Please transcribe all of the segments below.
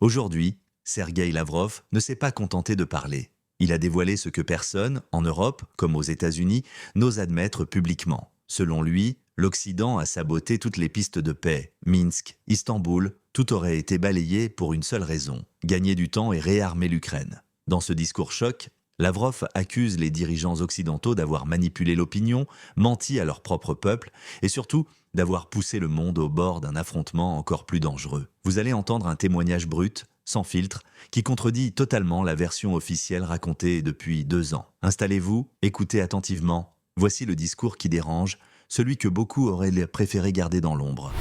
Aujourd'hui, Sergueï Lavrov ne s'est pas contenté de parler. Il a dévoilé ce que personne, en Europe comme aux États-Unis, n'ose admettre publiquement. Selon lui, l'Occident a saboté toutes les pistes de paix. Minsk, Istanbul, tout aurait été balayé pour une seule raison, gagner du temps et réarmer l'Ukraine. Dans ce discours choc, Lavrov accuse les dirigeants occidentaux d'avoir manipulé l'opinion, menti à leur propre peuple et surtout d'avoir poussé le monde au bord d'un affrontement encore plus dangereux. Vous allez entendre un témoignage brut, sans filtre, qui contredit totalement la version officielle racontée depuis 2 ans. Installez-vous, écoutez attentivement. Voici le discours qui dérange, celui que beaucoup auraient préféré garder dans l'ombre.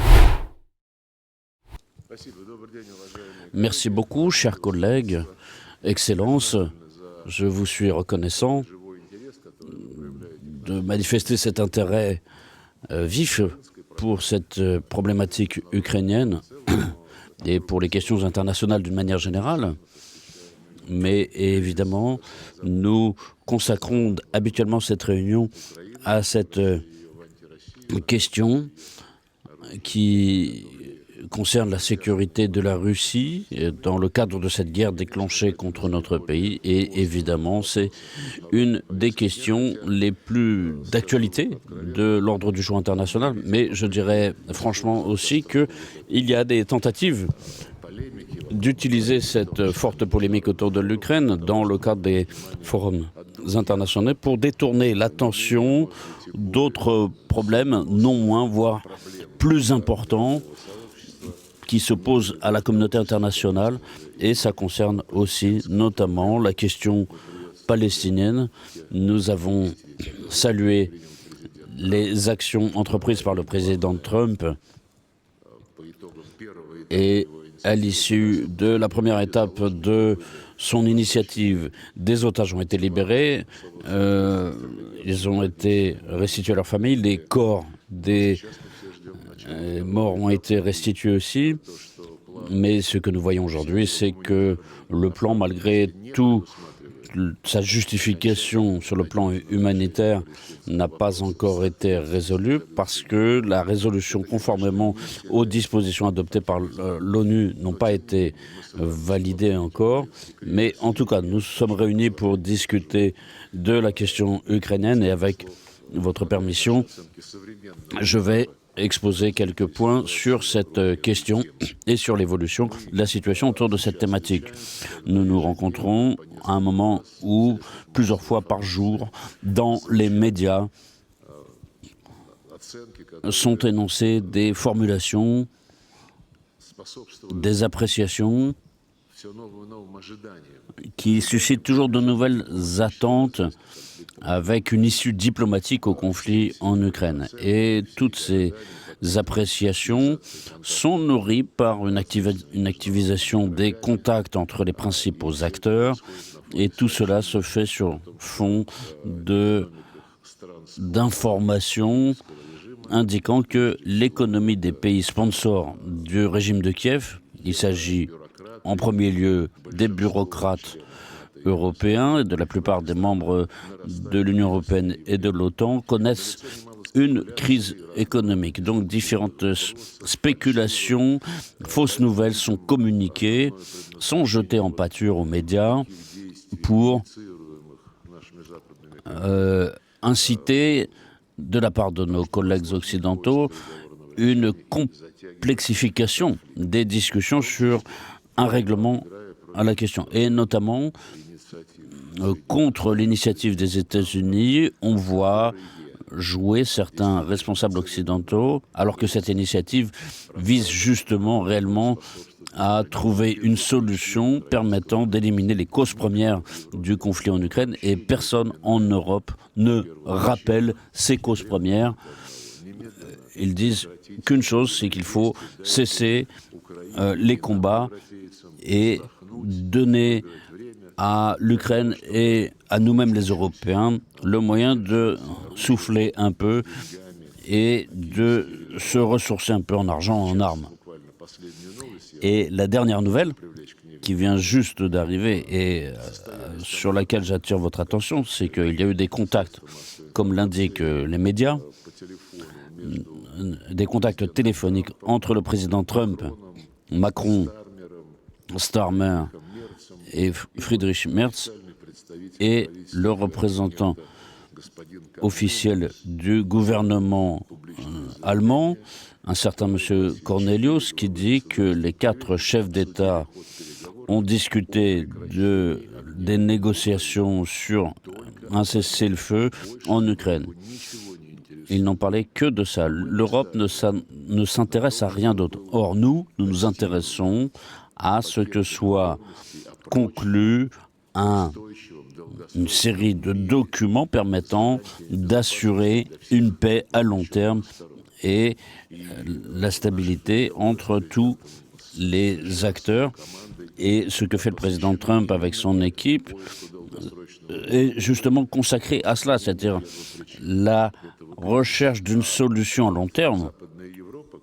Merci beaucoup, chers collègues. Excellence, je vous suis reconnaissant de manifester cet intérêt vif pour cette problématique ukrainienne et pour les questions internationales d'une manière générale. Mais évidemment, nous consacrons habituellement cette réunion à cette question qui concerne la sécurité de la Russie dans le cadre de cette guerre déclenchée contre notre pays. Et évidemment, c'est une des questions les plus d'actualité de l'ordre du jour international. Mais je dirais franchement aussi qu'il y a des tentatives d'utiliser cette forte polémique autour de l'Ukraine dans le cadre des forums internationaux pour détourner l'attention d'autres problèmes non moins, voire plus importants, qui se posent à la communauté internationale, et ça concerne aussi notamment la question palestinienne. Nous avons salué les actions entreprises par le président Trump et à l'issue de la première étape de son initiative, des otages ont été libérés, ils ont été restitués à leur famille, les corps des morts ont été restitués aussi, mais ce que nous voyons aujourd'hui, c'est que le plan, malgré tout, sa justification sur le plan humanitaire n'a pas encore été résolue parce que la résolution, conformément aux dispositions adoptées par l'ONU, n'ont pas été validées encore. Mais en tout cas, nous sommes réunis pour discuter de la question ukrainienne et avec votre permission, je vais exposer quelques points sur cette question et sur l'évolution de la situation autour de cette thématique. Nous nous rencontrons à un moment où, plusieurs fois par jour, dans les médias, sont énoncées des formulations, des appréciations qui suscitent toujours de nouvelles attentes avec une issue diplomatique au conflit en Ukraine. Et toutes ces appréciations sont nourries par une activisation des contacts entre les principaux acteurs, et tout cela se fait sur fond d'informations indiquant que l'économie des pays sponsors du régime de Kiev, il s'agit en premier lieu des bureaucrates européens et de la plupart des membres de l'Union européenne et de l'OTAN, connaissent une crise économique. Donc différentes spéculations, fausses nouvelles sont communiquées, sont jetées en pâture aux médias pour inciter, de la part de nos collègues occidentaux, une complexification des discussions sur un règlement à la question. Et notamment, contre l'initiative des États-Unis, on voit jouer certains responsables occidentaux, alors que cette initiative vise justement, réellement, à trouver une solution permettant d'éliminer les causes premières du conflit en Ukraine, et personne en Europe ne rappelle ces causes premières. Ils disent qu'une chose, c'est qu'il faut cesser les combats et donner à l'Ukraine et à nous-mêmes les Européens le moyen de souffler un peu et de se ressourcer un peu en argent, en armes. Et la dernière nouvelle, qui vient juste d'arriver et sur laquelle j'attire votre attention, c'est qu'il y a eu des contacts, comme l'indiquent les médias, des contacts téléphoniques entre le président Trump, Macron Starmer et Friedrich Merz et le représentant officiel du gouvernement allemand, un certain monsieur Cornelius, qui dit que les 4 chefs d'État ont discuté des négociations sur un cessez-le-feu en Ukraine. Ils n'ont parlé que de ça. L'Europe ne s'intéresse à rien d'autre. Or, nous nous intéressons à ce que soit conclu une série de documents permettant d'assurer une paix à long terme et la stabilité entre tous les acteurs. Et ce que fait le président Trump avec son équipe est justement consacré à cela, c'est-à-dire la recherche d'une solution à long terme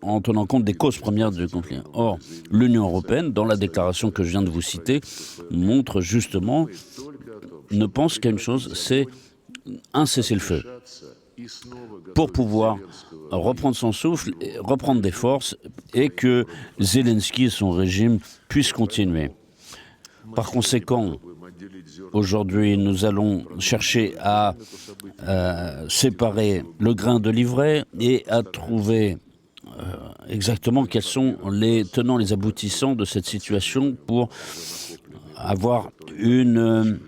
en tenant compte des causes premières du conflit. Or, l'Union européenne, dans la déclaration que je viens de vous citer, montre justement, ne pense qu'à une chose, c'est un cessez-le-feu pour pouvoir reprendre son souffle, reprendre des forces et que Zelensky et son régime puissent continuer. Par conséquent, aujourd'hui, nous allons chercher à séparer le grain de l'ivraie et à trouver exactement quels sont les tenants, les aboutissants de cette situation pour avoir une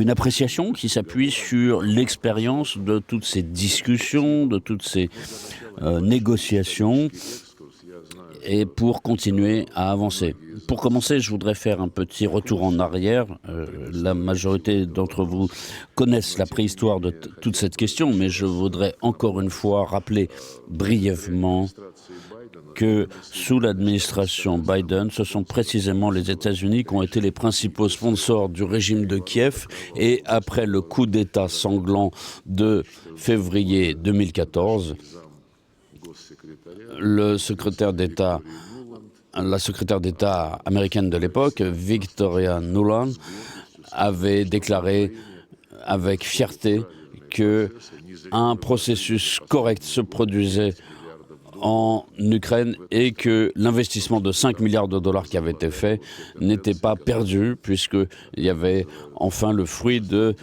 appréciation qui s'appuie sur l'expérience de toutes ces discussions, de toutes ces négociations, et pour continuer à avancer. Pour commencer, je voudrais faire un petit retour en arrière. La majorité d'entre vous connaissent la préhistoire de toute cette question, mais je voudrais encore une fois rappeler brièvement que sous l'administration Biden, ce sont précisément les États-Unis qui ont été les principaux sponsors du régime de Kiev, et après le coup d'État sanglant de février 2014, la secrétaire d'État américaine de l'époque, Victoria Nuland, avait déclaré avec fierté qu'un processus correct se produisait en Ukraine et que l'investissement de 5 milliards de dollars qui avait été fait n'était pas perdu, puisqu'il y avait enfin le fruit de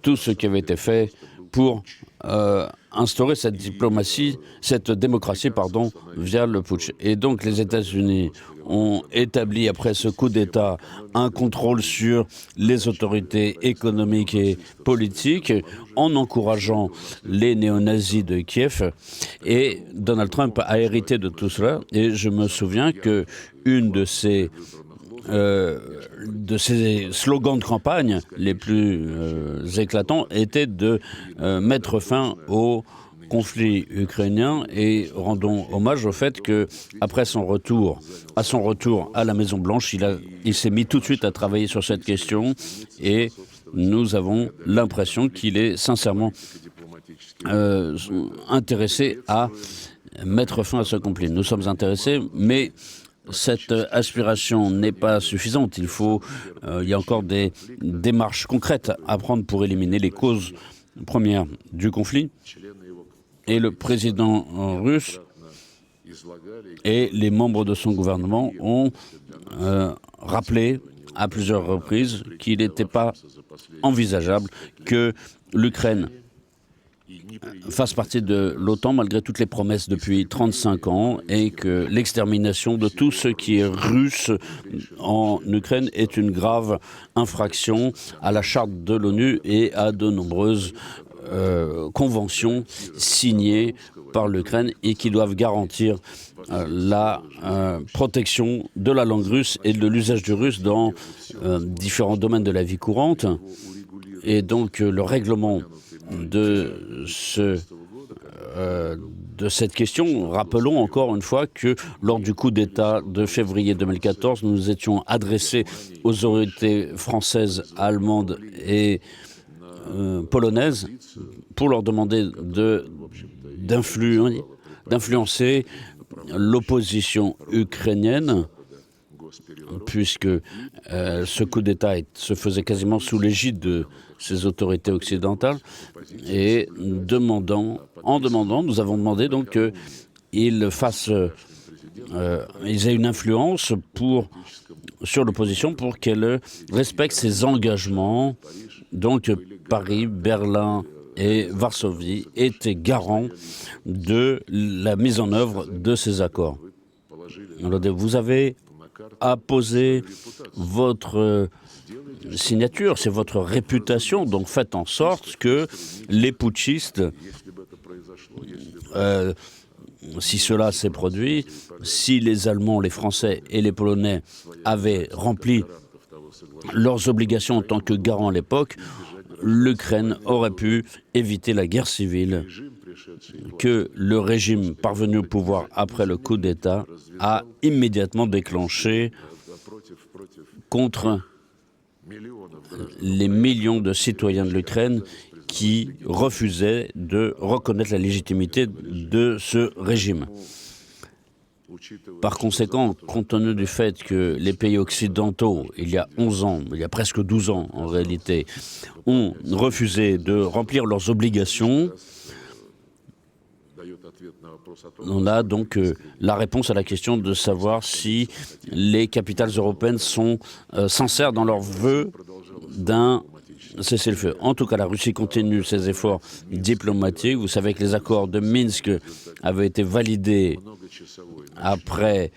tout ce qui avait été fait pour instaurer cette démocratie, via le putsch. Et donc les États-Unis ont établi, après ce coup d'État, un contrôle sur les autorités économiques et politiques en encourageant les néo-nazis de Kiev. Et Donald Trump a hérité de tout cela. Et je me souviens que une de ces slogans de campagne les plus éclatants était de mettre fin au conflit ukrainien, et rendons hommage au fait que après son retour à la Maison-Blanche, il s'est mis tout de suite à travailler sur cette question, et nous avons l'impression qu'il est sincèrement intéressé à mettre fin à ce conflit. Nous sommes intéressés, mais cette aspiration n'est pas suffisante. Il y a encore des démarches concrètes à prendre pour éliminer les causes premières du conflit. Et le président russe et les membres de son gouvernement ont rappelé à plusieurs reprises qu'il n'était pas envisageable que l'Ukraine fasse partie de l'OTAN malgré toutes les promesses depuis 35 ans, et que l'extermination de tout ce qui est russe en Ukraine est une grave infraction à la charte de l'ONU et à de nombreuses conventions signées par l'Ukraine et qui doivent garantir la protection de la langue russe et de l'usage du russe dans différents domaines de la vie courante. Et donc le règlement de cette question, rappelons encore une fois que lors du coup d'État de février 2014, nous nous étions adressés aux autorités françaises, allemandes et polonaises pour leur demander d'influencer l'opposition ukrainienne, puisque ce coup d'État se faisait quasiment sous l'égide de ces autorités occidentales, et nous avons demandé donc qu'ils aient une influence pour sur l'opposition pour qu'elle respecte ses engagements. Donc Paris, Berlin et Varsovie étaient garants de la mise en œuvre de ces accords. Alors, vous avez apposé votre signature, c'est votre réputation, donc faites en sorte que les putschistes, si cela s'est produit, si les Allemands, les Français et les Polonais avaient rempli leurs obligations en tant que garants à l'époque, l'Ukraine aurait pu éviter la guerre civile que le régime parvenu au pouvoir après le coup d'État a immédiatement déclenché contre les millions de citoyens de l'Ukraine qui refusaient de reconnaître la légitimité de ce régime. Par conséquent, compte tenu du fait que les pays occidentaux, il y a 11 ans, il y a presque 12 ans en réalité, ont refusé de remplir leurs obligations, on a donc la réponse à la question de savoir si les capitales européennes sont sincères dans leur vœu d'un cessez-le-feu. En tout cas, la Russie continue ses efforts diplomatiques. Vous savez que les accords de Minsk avaient été validés après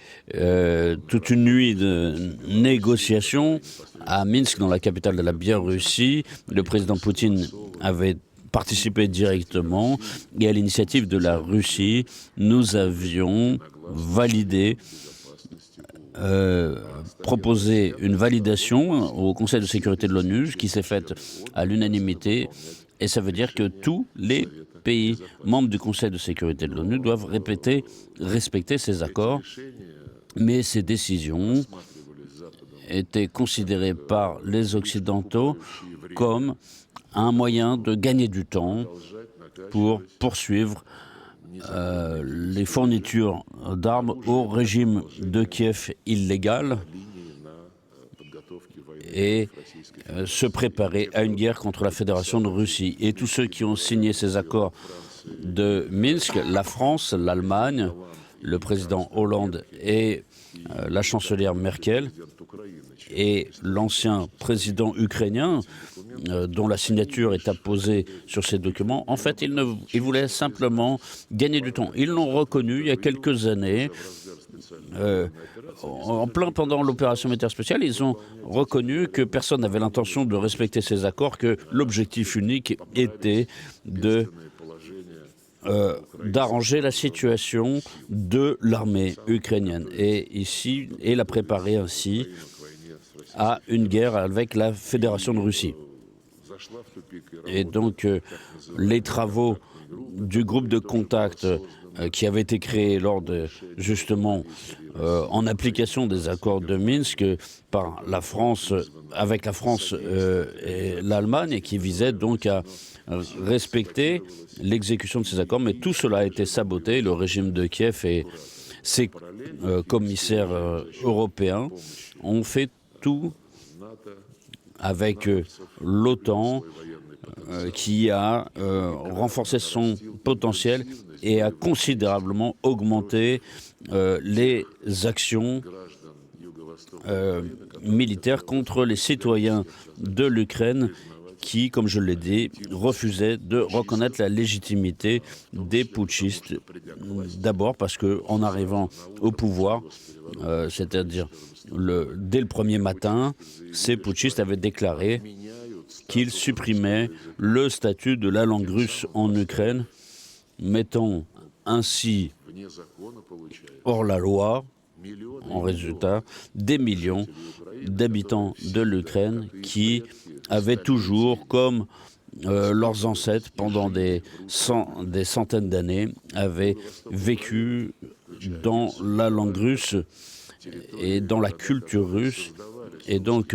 toute une nuit de négociations à Minsk, dans la capitale de la Biélorussie. Le président Poutine avait participé directement et à l'initiative de la Russie, nous avions validé proposer une validation au Conseil de sécurité de l'ONU qui s'est faite à l'unanimité, et ça veut dire que tous les pays membres du Conseil de sécurité de l'ONU doivent respecter ces accords, mais ces décisions étaient considérées par les Occidentaux comme un moyen de gagner du temps pour poursuivre les fournitures d'armes au régime de Kiev illégal et se préparer à une guerre contre la Fédération de Russie. Et tous ceux qui ont signé ces accords de Minsk, la France, l'Allemagne, le président Hollande et la chancelière Merkel et l'ancien président ukrainien, dont la signature est apposée sur ces documents, en fait, ils voulaient simplement gagner du temps. Ils l'ont reconnu il y a quelques années, en plein pendant l'opération militaire spéciale, ils ont reconnu que personne n'avait l'intention de respecter ces accords, que l'objectif unique était d'arranger la situation de l'armée ukrainienne et la préparer ainsi à une guerre avec la Fédération de Russie. Et donc, les travaux du groupe de contact qui avait été créé lors de, justement, en application des accords de Minsk par la France, avec la France et l'Allemagne, et qui visait donc à respecter l'exécution de ces accords. Mais tout cela a été saboté. Le régime de Kiev et ses commissaires européens ont fait tout avec l'OTAN qui a renforcé son potentiel et a considérablement augmenté les actions militaires contre les citoyens de l'Ukraine qui, comme je l'ai dit, refusaient de reconnaître la légitimité des putschistes. D'abord parce qu'en arrivant au pouvoir, c'est-à-dire dès le premier matin, ces putschistes avaient déclaré qu'ils supprimaient le statut de la langue russe en Ukraine, mettant ainsi hors la loi, en résultat, des millions d'habitants de l'Ukraine qui avaient toujours, comme leurs ancêtres pendant des centaines d'années, avaient vécu dans la langue russe et dans la culture russe. Et donc,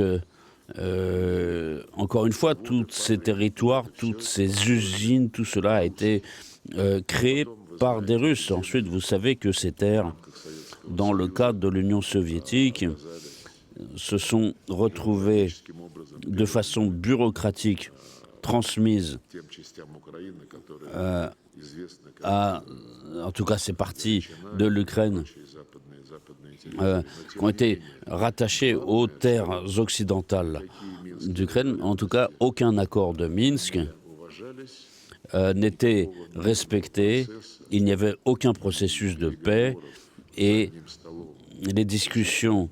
encore une fois, tous ces territoires, toutes ces usines, tout cela a été créé par des Russes. Ensuite, vous savez que ces terres, dans le cadre de l'Union soviétique, se sont retrouvées de façon bureaucratique, transmises en tout cas ces parties de l'Ukraine qui ont été rattachés aux terres occidentales d'Ukraine. En tout cas, aucun accord de Minsk n'était respecté. Il n'y avait aucun processus de paix et les discussions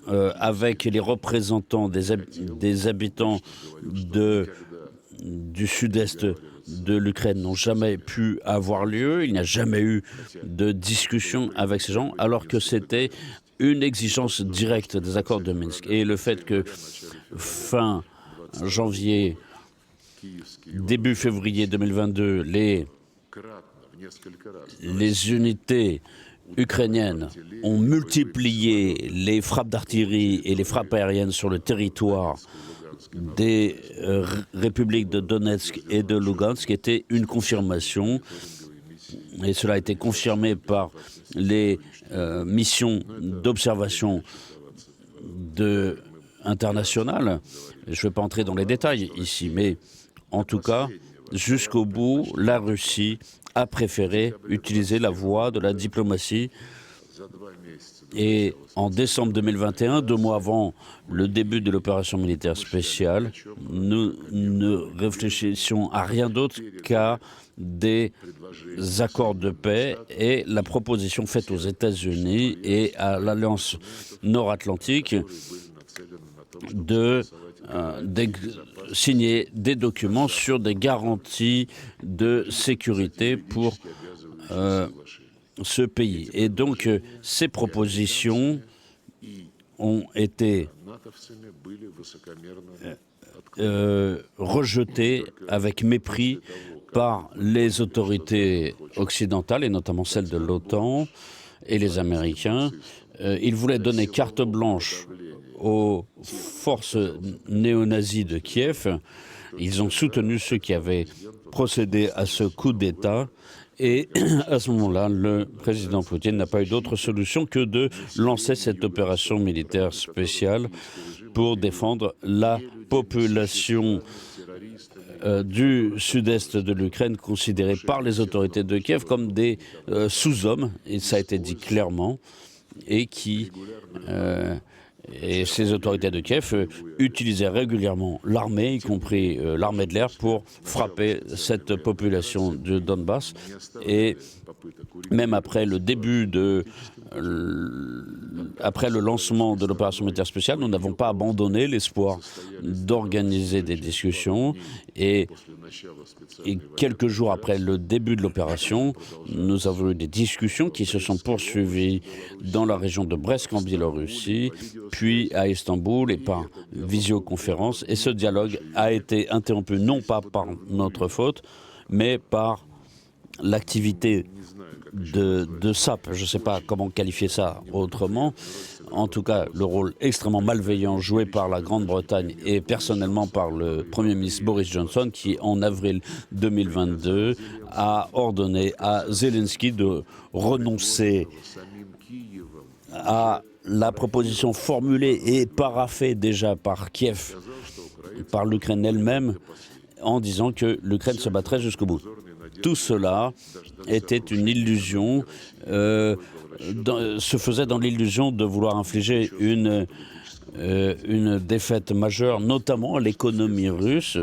avec les représentants des habitants du sud-est de l'Ukraine n'ont jamais pu avoir lieu. Il n'y a jamais eu de discussion avec ces gens, alors que c'était une exigence directe des accords de Minsk. Et le fait que fin janvier, début février 2022, les unités ukrainiennes ont multiplié les frappes d'artillerie et les frappes aériennes sur le territoire des républiques de Donetsk et de Lugansk était une confirmation, et cela a été confirmé par les missions d'observation internationales. Je ne vais pas entrer dans les détails ici, mais en tout cas, jusqu'au bout, la Russie a préféré utiliser la voie de la diplomatie. Et en décembre 2021, 2 mois avant le début de l'opération militaire spéciale, nous ne réfléchissions à rien d'autre qu'à des accords de paix et la proposition faite aux États-Unis et à l'Alliance nord-atlantique de signer des documents sur des garanties de sécurité pour ce pays. Et donc, ces propositions ont été rejetées avec mépris par les autorités occidentales, et notamment celles de l'OTAN et les Américains. Ils voulaient donner carte blanche aux forces néo-nazies de Kiev. Ils ont soutenu ceux qui avaient procédé à ce coup d'État. Et à ce moment-là, le président Poutine n'a pas eu d'autre solution que de lancer cette opération militaire spéciale pour défendre la population du sud-est de l'Ukraine, considérée par les autorités de Kiev comme des sous-hommes, et ça a été dit clairement, et et ces autorités de Kiev utilisaient régulièrement l'armée, y compris l'armée de l'air, pour frapper cette population de Donbass. Et même après le après le lancement de l'opération militaire spéciale, nous n'avons pas abandonné l'espoir d'organiser des discussions. Et quelques jours après le début de l'opération, nous avons eu des discussions qui se sont poursuivies dans la région de Brest en Biélorussie, puis à Istanbul et par visioconférence. Et ce dialogue a été interrompu non pas par notre faute, mais par l'activité de SAP. Je ne sais pas comment qualifier ça autrement. En tout cas, le rôle extrêmement malveillant joué par la Grande-Bretagne et personnellement par le Premier ministre Boris Johnson, qui en avril 2022 a ordonné à Zelensky de renoncer à la proposition formulée et paraphée déjà par Kiev, par l'Ukraine elle-même, en disant que l'Ukraine se battrait jusqu'au bout. Tout cela était une illusion, se faisait dans l'illusion de vouloir infliger une défaite majeure, notamment à l'économie russe.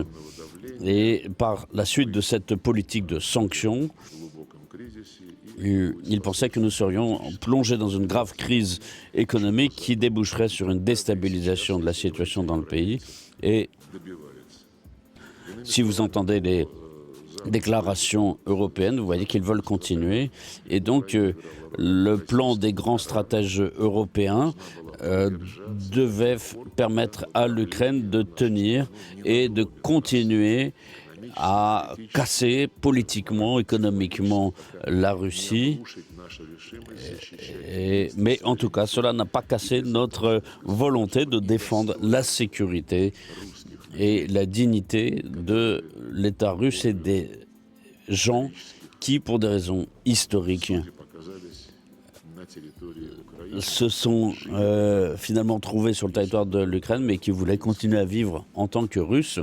Et par la suite de cette politique de sanctions, il pensait que nous serions plongés dans une grave crise économique qui déboucherait sur une déstabilisation de la situation dans le pays. Et si vous entendez les déclarations européennes, vous voyez qu'ils veulent continuer. Et donc, le plan des grands stratèges européens devait permettre à l'Ukraine de tenir et de continuer à casser politiquement, économiquement la Russie. Mais en tout cas, cela n'a pas cassé notre volonté de défendre la sécurité et la dignité de l'État russe et des gens qui, pour des raisons historiques, se sont finalement trouvés sur le territoire de l'Ukraine, mais qui voulaient continuer à vivre en tant que Russes.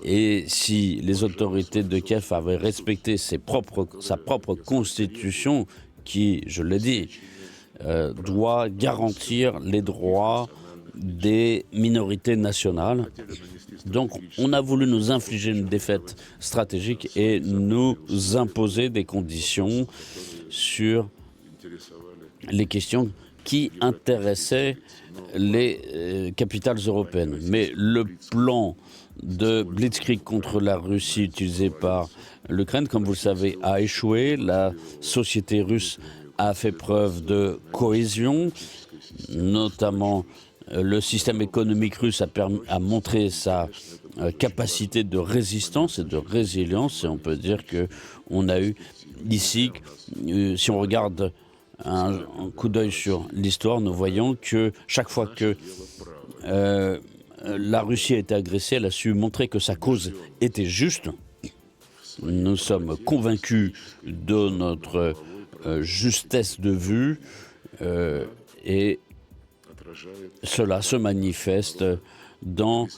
Et si les autorités de Kiev avaient respecté sa propre constitution, qui, je l'ai dit, doit garantir les droits des minorités nationales. Donc on a voulu nous infliger une défaite stratégique et nous imposer des conditions sur les questions qui intéressaient les capitales européennes. Mais le plan de Blitzkrieg contre la Russie utilisé par l'Ukraine, comme vous le savez, a échoué. La société russe a fait preuve de cohésion, notamment le système économique russe a montré sa capacité de résistance et de résilience. Et on peut dire qu'on a eu ici, si on regarde un coup d'œil sur l'histoire, nous voyons que chaque fois que la Russie a été agressée, elle a su montrer que sa cause était juste. Nous sommes convaincus de notre justesse de vue et cela se manifeste dans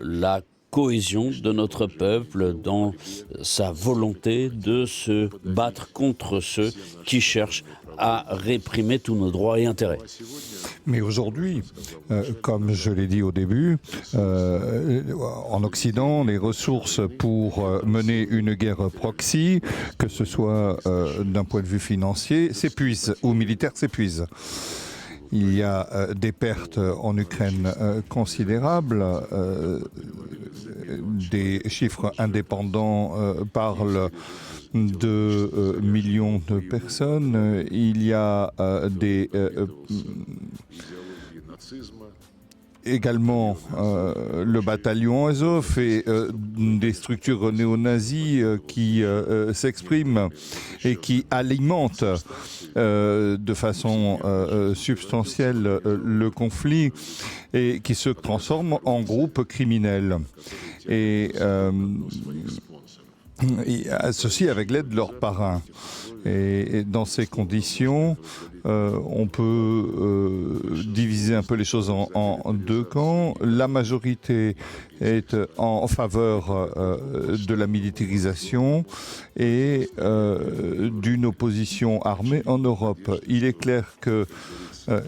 la cohésion de notre peuple, dans sa volonté de se battre contre ceux qui cherchent à réprimer tous nos droits et intérêts. Mais aujourd'hui, comme je l'ai dit au début, en Occident, les ressources pour mener une guerre proxy, que ce soit d'un point de vue financier, s'épuisent, ou militaire s'épuisent. Il y a des pertes en Ukraine considérables. Des chiffres indépendants parlent de millions de personnes. Il y a également le bataillon Azov et des structures néo-nazies qui s'expriment et qui alimentent de façon substantielle le conflit et qui se transforment en groupes criminels. Et ceci avec l'aide de leurs parrains. Et dans ces conditions, on peut diviser un peu les choses en deux camps. La majorité est en faveur de la militarisation et d'une opposition armée en Europe. Il est clair que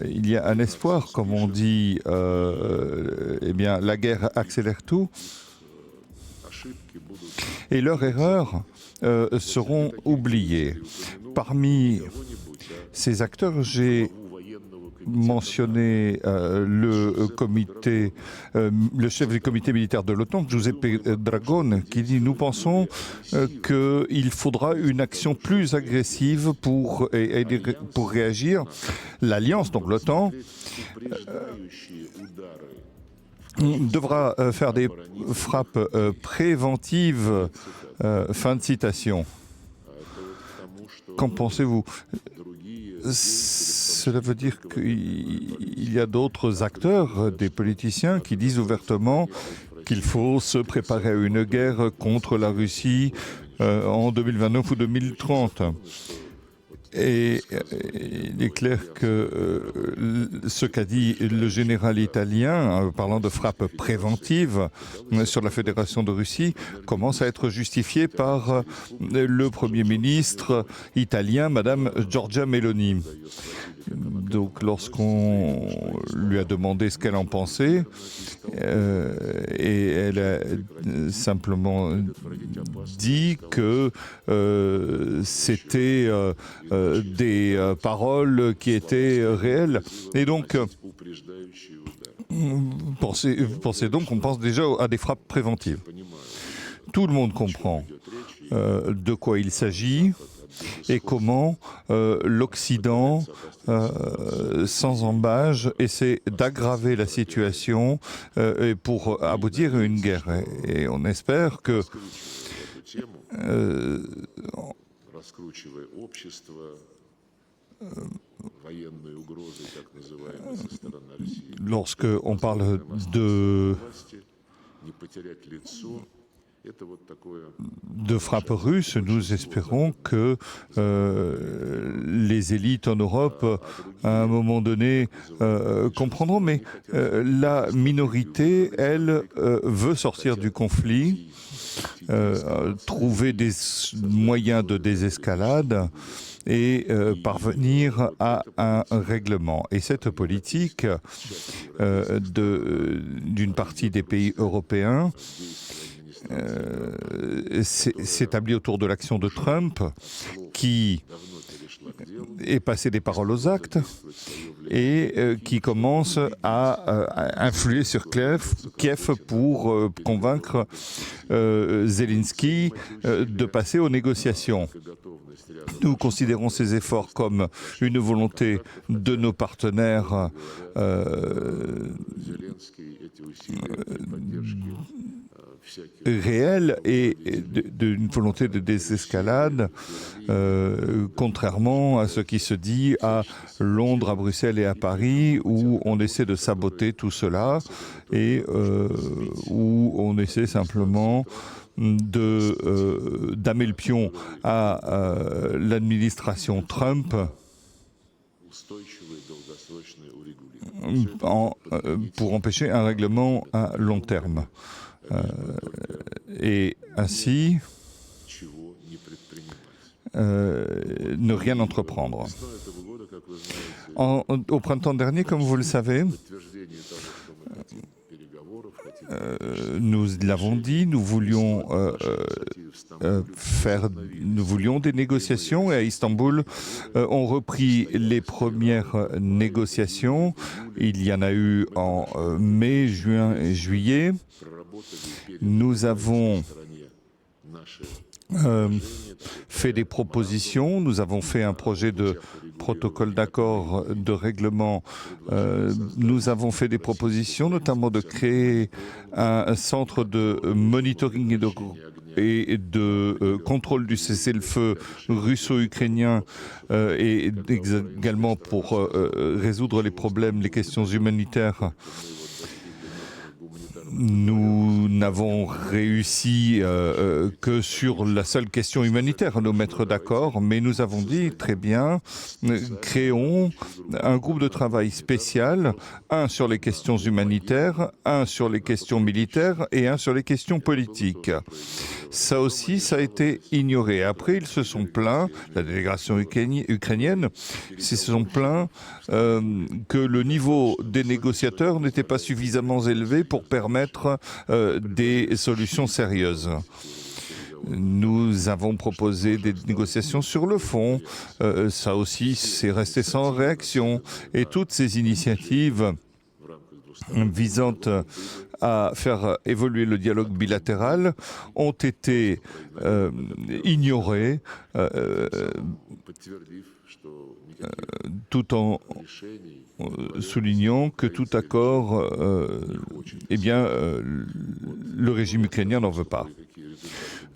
il y a un espoir, comme on dit, eh bien, la guerre accélère tout. Et leurs erreurs seront oubliées. Parmi ces acteurs, j'ai mentionné le chef du comité militaire de l'OTAN, Giuseppe Dragone, qui dit « Nous pensons qu'il faudra une action plus agressive pour réagir. L'Alliance, donc l'OTAN, devra faire des frappes préventives. » Fin de citation. Qu'en pensez-vous? Cela veut dire qu'il y a d'autres acteurs, des politiciens, qui disent ouvertement qu'il faut se préparer à une guerre contre la Russie en 2029 ou 2030. Et il est clair que ce qu'a dit le général italien, parlant de frappe préventive sur la Fédération de Russie, commence à être justifié par le Premier ministre italien, Madame Giorgia Meloni. Donc lorsqu'on lui a demandé ce qu'elle en pensait, et elle a simplement dit que c'était des paroles qui étaient réelles. Et donc, pensez donc qu'on pense déjà à des frappes préventives. Tout le monde comprend de quoi il s'agit et comment l'Occident, sans embâge, essaie d'aggraver la situation pour aboutir à une guerre. Et on espère que lorsqu'on parle de frappe russe, nous espérons que les élites en Europe, à un moment donné, comprendront. Mais la minorité, elle, veut sortir du conflit, trouver des moyens de désescalade. et parvenir à un règlement. Et cette politique d'une partie des pays européens s'établit autour de l'action de Trump, qui est passé des paroles aux actes et qui commence à influer sur Kiev pour convaincre Zelensky de passer aux négociations. Nous considérons ces efforts comme une volonté de nos partenaires réelle et d'une volonté de désescalade, contrairement à ce qui se dit à Londres, à Bruxelles et à Paris, où on essaie de saboter tout cela et où on essaie simplement d'amener le pion à l'administration Trump pour empêcher un règlement à long terme. Et ainsi, ne rien entreprendre. Au printemps dernier, comme vous le savez, nous l'avons dit, nous voulions des négociations et à Istanbul, on repris les premières négociations. Il y en a eu en mai, juin et juillet. Nous avons fait des propositions, nous avons fait un projet de protocole d'accord de règlement. Nous avons fait des propositions, notamment de créer un centre de monitoring et de contrôle du cessez-le-feu russo-ukrainien et également pour résoudre les problèmes, les questions humanitaires. Nous n'avons réussi que sur la seule question humanitaire à nous mettre d'accord, mais nous avons dit très bien, créons un groupe de travail spécial, un sur les questions humanitaires, un sur les questions militaires et un sur les questions politiques. Ça aussi, ça a été ignoré. Après, ils se sont plaints, la délégation ukrainienne, se sont plaints que le niveau des négociateurs n'était pas suffisamment élevé pour permettre des solutions sérieuses. Nous avons proposé des négociations sur le fond. Ça aussi, c'est resté sans réaction. Et toutes ces initiatives visant à faire évoluer le dialogue bilatéral ont été ignorées tout en soulignant que tout accord, le régime ukrainien n'en veut pas.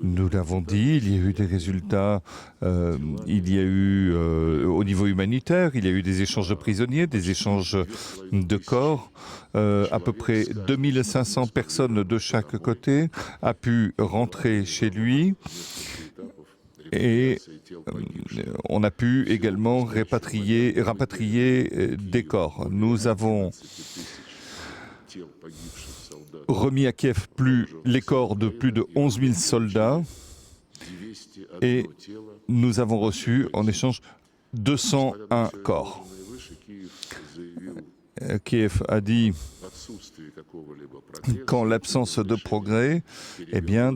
Nous l'avons dit, il y a eu des résultats, il y a eu au niveau humanitaire, il y a eu des échanges de prisonniers, des échanges de corps. À peu près 2500 personnes de chaque côté a pu rentrer chez lui. Et on a pu également rapatrier des corps. Nous avons remis à Kiev les corps de plus de 11 000 soldats et nous avons reçu en échange 201 corps. Kiev a dit qu'en l'absence de progrès,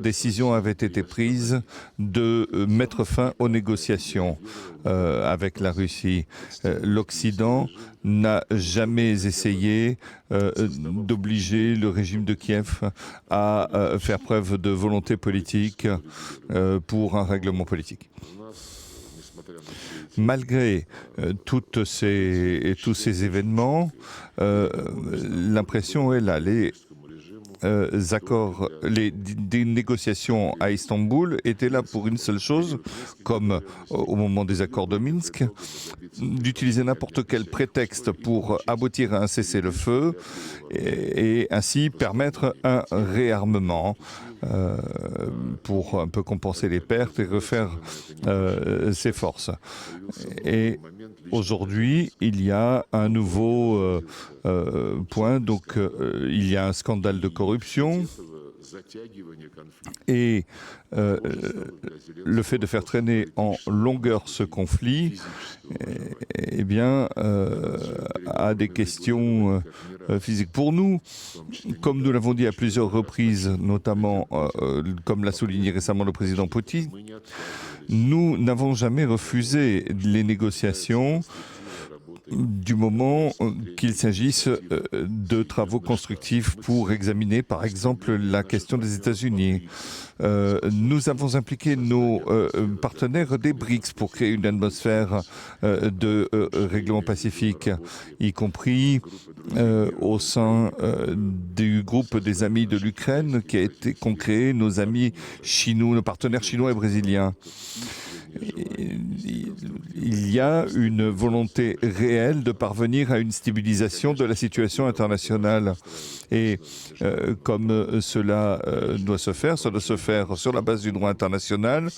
décision avait été prise de mettre fin aux négociations avec la Russie. L'Occident n'a jamais essayé d'obliger le régime de Kiev à faire preuve de volonté politique pour un règlement politique. Malgré tous ces événements, l'impression est là. Les négociations à Istanbul étaient là pour une seule chose, comme au moment des accords de Minsk, d'utiliser n'importe quel prétexte pour aboutir à un cessez-le-feu et ainsi permettre un réarmement pour un peu compenser les pertes et refaire ses forces. Et aujourd'hui, il y a un nouveau point. Donc, il y a un scandale de corruption Et le fait de faire traîner en longueur ce conflit, eh bien, a des questions physiques. Pour nous, comme nous l'avons dit à plusieurs reprises, notamment comme l'a souligné récemment le président Poutine, nous n'avons jamais refusé les négociations du moment qu'il s'agisse de travaux constructifs pour examiner, par exemple, la question des États-Unis. Nous avons impliqué nos partenaires des BRICS pour créer une atmosphère de règlement pacifique, y compris au sein du groupe des amis de l'Ukraine qu'ont créé nos amis chinois, nos partenaires chinois et brésiliens. Il y a une volonté réelle de parvenir à une stabilisation de la situation internationale. Et comme cela doit se faire sur la base du droit international,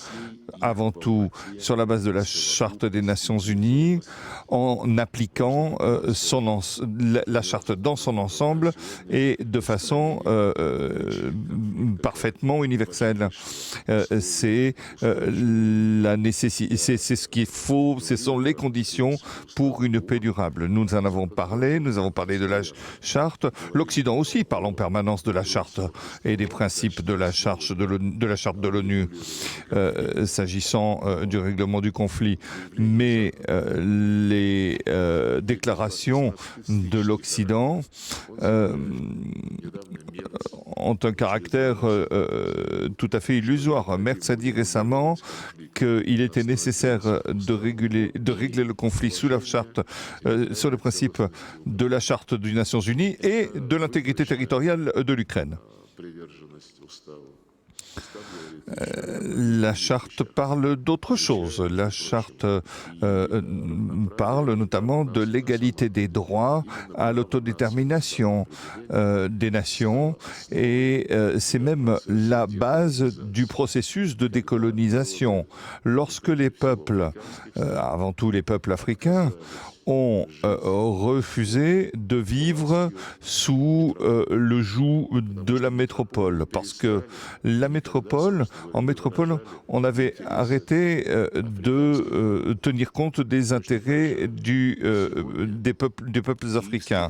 avant tout sur la base de la Charte des Nations Unies, en appliquant la Charte dans son ensemble et de façon parfaitement universelle. C'est ce qu'il faut, ce sont les conditions pour une paix durable. Nous en avons parlé de la Charte. L'Occident aussi parle en permanence de la Charte et des principes de la Charte de l'ONU s'agissant du règlement du conflit. Mais les déclarations de l'Occident ont un caractère tout à fait illusoire. Merz a dit récemment qu'il était nécessaire de régler le conflit sous la charte, sur le principe de la charte des Nations Unies et de l'intégrité territoriale de l'Ukraine. La charte parle d'autre chose. La charte parle notamment de l'égalité des droits à l'autodétermination des nations et c'est même la base du processus de décolonisation. Lorsque les peuples, avant tout les peuples africains, ont refusé de vivre sous le joug de la métropole. Parce que en métropole, on avait arrêté de tenir compte des intérêts des peuples africains.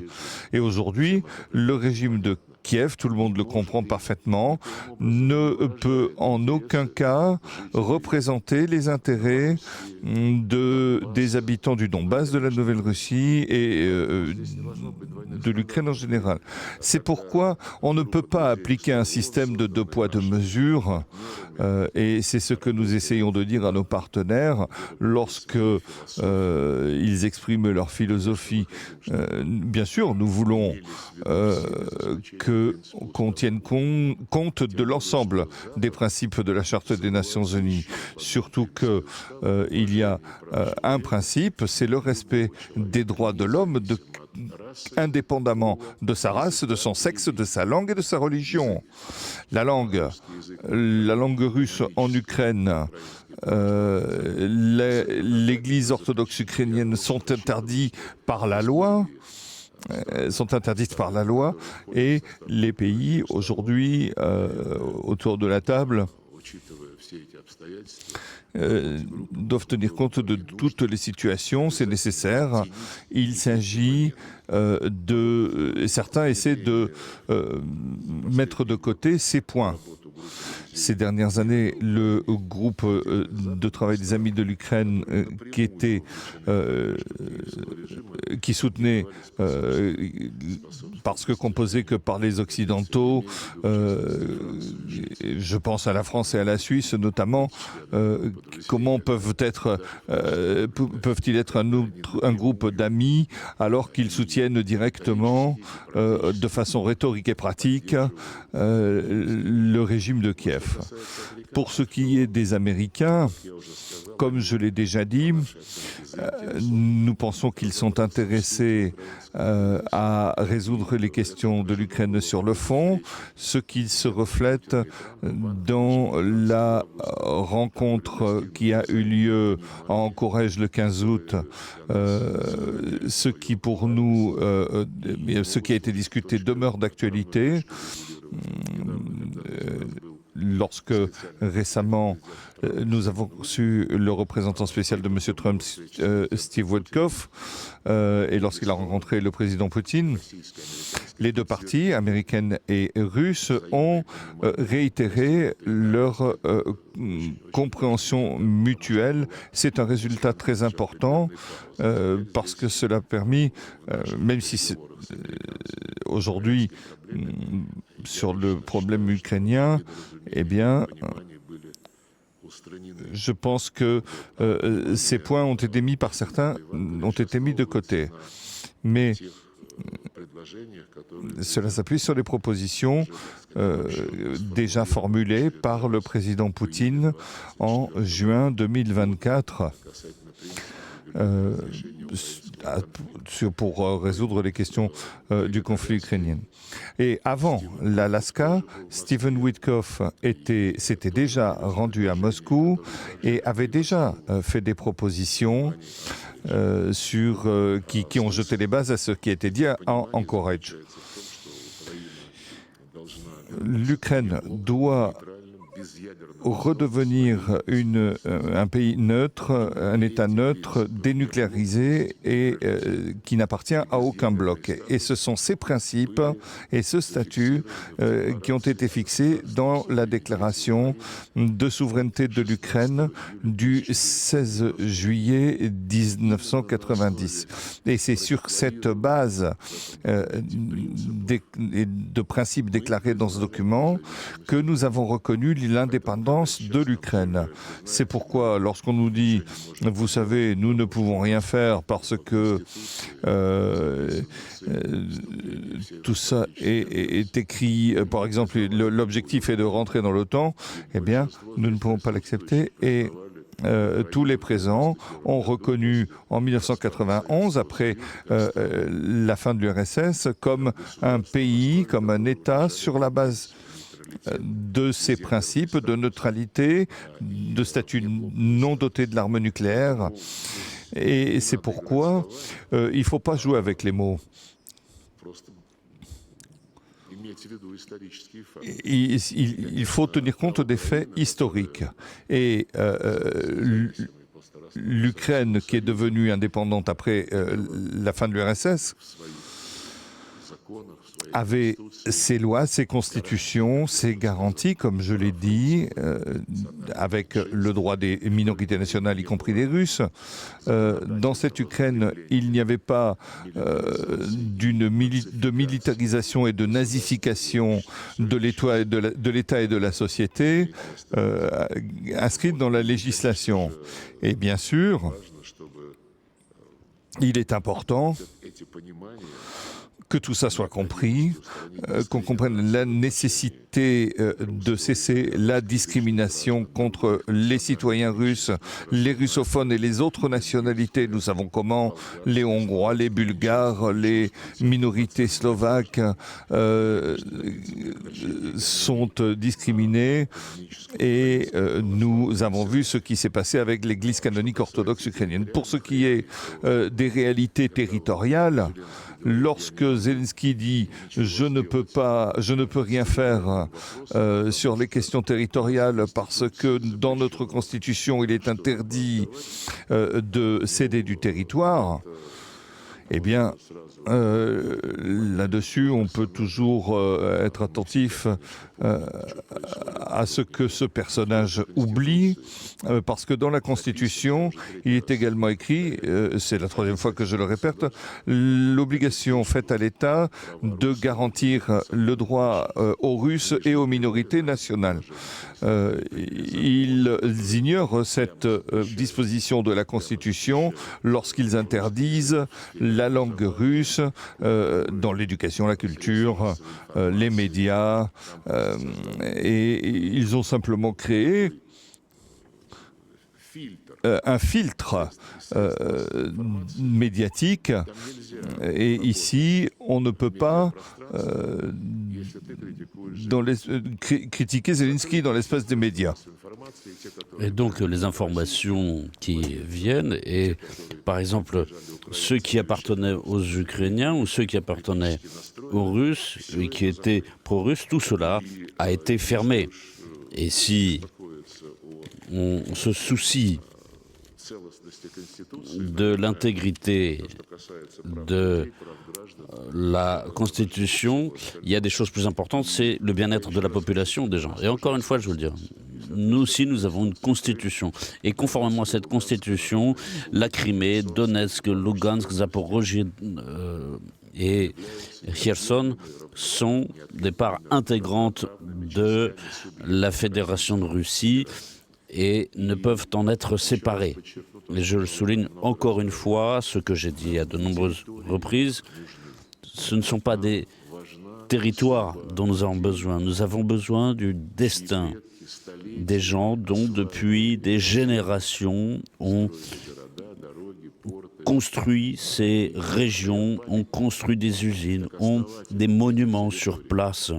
Et aujourd'hui, le régime de Kiev, tout le monde le comprend parfaitement, ne peut en aucun cas représenter les intérêts des habitants du Donbass, de la Nouvelle-Russie et de l'Ukraine en général. C'est pourquoi on ne peut pas appliquer un système de deux poids, deux mesures, et c'est ce que nous essayons de dire à nos partenaires lorsque ils expriment leur philosophie. Bien sûr, nous voulons qu'on tienne compte de l'ensemble des principes de la Charte des Nations Unies. Surtout qu'il y a un principe, c'est le respect des droits de l'homme, indépendamement de sa race, de son sexe, de sa langue et de sa religion. La langue russe en Ukraine, l'Église orthodoxe ukrainienne sont interdites par la loi. Et les pays aujourd'hui autour de la table doivent tenir compte de toutes les situations, c'est nécessaire. Il s'agit certains essaient de mettre de côté ces points. Ces dernières années, le groupe de travail des Amis de l'Ukraine qui soutenait, parce que composé que par les Occidentaux, je pense à la France et à la Suisse notamment, comment peuvent-ils être un groupe d'amis alors qu'ils soutiennent directement, de façon rhétorique et pratique, le régime de Kiev. Pour ce qui est des Américains, comme je l'ai déjà dit, nous pensons qu'ils sont intéressés à résoudre les questions de l'Ukraine sur le fond, ce qui se reflète dans la rencontre qui a eu lieu en Corrège le 15 août, ce qui pour nous, ce qui a été discuté demeure d'actualité. lorsque récemment nous avons reçu le représentant spécial de M. Trump, Steve Witkoff, et lorsqu'il a rencontré le président Poutine, les deux parties, américaines et russes, ont réitéré leur compréhension mutuelle. C'est un résultat très important parce que cela a permis, même si aujourd'hui, sur le problème ukrainien, eh bien, je pense que ces points ont été mis par certains, ont été mis de côté. Mais cela s'appuie sur les propositions déjà formulées par le président Poutine en juin 2024 pour résoudre les questions du conflit ukrainien. Et avant l'Alaska, Stephen Witkoff s'était déjà rendu à Moscou et avait déjà fait des propositions qui ont jeté les bases à ce qui a été dit en Anchorage. L'Ukraine doit redevenir un pays neutre, un État neutre, dénucléarisé et qui n'appartient à aucun bloc. Et ce sont ces principes et ce statut qui ont été fixés dans la déclaration de souveraineté de l'Ukraine du 16 juillet 1990. Et c'est sur cette base de principes déclarés dans ce document que nous avons reconnu l'indépendance de l'Ukraine. C'est pourquoi, lorsqu'on nous dit, vous savez, nous ne pouvons rien faire parce que tout ça est écrit, par exemple, l'objectif est de rentrer dans l'OTAN, eh bien, nous ne pouvons pas l'accepter. Et tous les présents ont reconnu en 1991, après la fin de l'URSS, comme un pays, comme un État sur la base de ces principes de neutralité, de statut non doté de l'arme nucléaire. Et c'est pourquoi il ne faut pas jouer avec les mots. Il faut tenir compte des faits historiques. Et l'Ukraine, qui est devenue indépendante après la fin de l'URSS, avait ses lois, ses constitutions, ses garanties, comme je l'ai dit, avec le droit des minorités nationales, y compris des Russes. Dans cette Ukraine, il n'y avait pas de militarisation et de nazification de l'État et de la société inscrite dans la législation. Et bien sûr, il est important que tout ça soit compris, qu'on comprenne la nécessité de cesser la discrimination contre les citoyens russes, les russophones et les autres nationalités. Nous savons comment les Hongrois, les Bulgares, les minorités slovaques sont discriminés. Et nous avons vu ce qui s'est passé avec l'Église canonique orthodoxe ukrainienne. Pour ce qui est des réalités territoriales, lorsque Zelensky dit « je ne peux rien faire sur les questions territoriales parce que dans notre constitution il est interdit de céder du territoire », eh bien, là-dessus, on peut toujours être attentif à ce que ce personnage oublie, parce que dans la Constitution, il est également écrit, c'est la troisième fois que je le répète, l'obligation faite à l'État de garantir le droit aux Russes et aux minorités nationales. Ils ignorent cette disposition de la Constitution lorsqu'ils interdisent la langue russe dans l'éducation, la culture, les médias, et ils ont simplement créé un filtre médiatique, et ici on ne peut pas critiquer Zelensky dans l'espace des médias. Et donc les informations qui viennent, et par exemple ceux qui appartenaient aux Ukrainiens ou ceux qui appartenaient aux Russes et qui étaient pro-russes, tout cela a été fermé. Et si on se soucie de l'intégrité de la Constitution, il y a des choses plus importantes, c'est le bien-être de la population des gens. Et encore une fois, je veux le dire, nous aussi, nous avons une Constitution. Et conformément à cette Constitution, la Crimée, Donetsk, Lugansk, Zaporozhye et Kherson sont des parts intégrantes de la Fédération de Russie et ne peuvent en être séparés. Et je le souligne encore une fois, ce que j'ai dit à de nombreuses reprises, ce ne sont pas des territoires dont nous avons besoin. Nous avons besoin du destin des gens dont, depuis des générations, ont construit ces régions, ont construit des usines, ont des monuments sur place.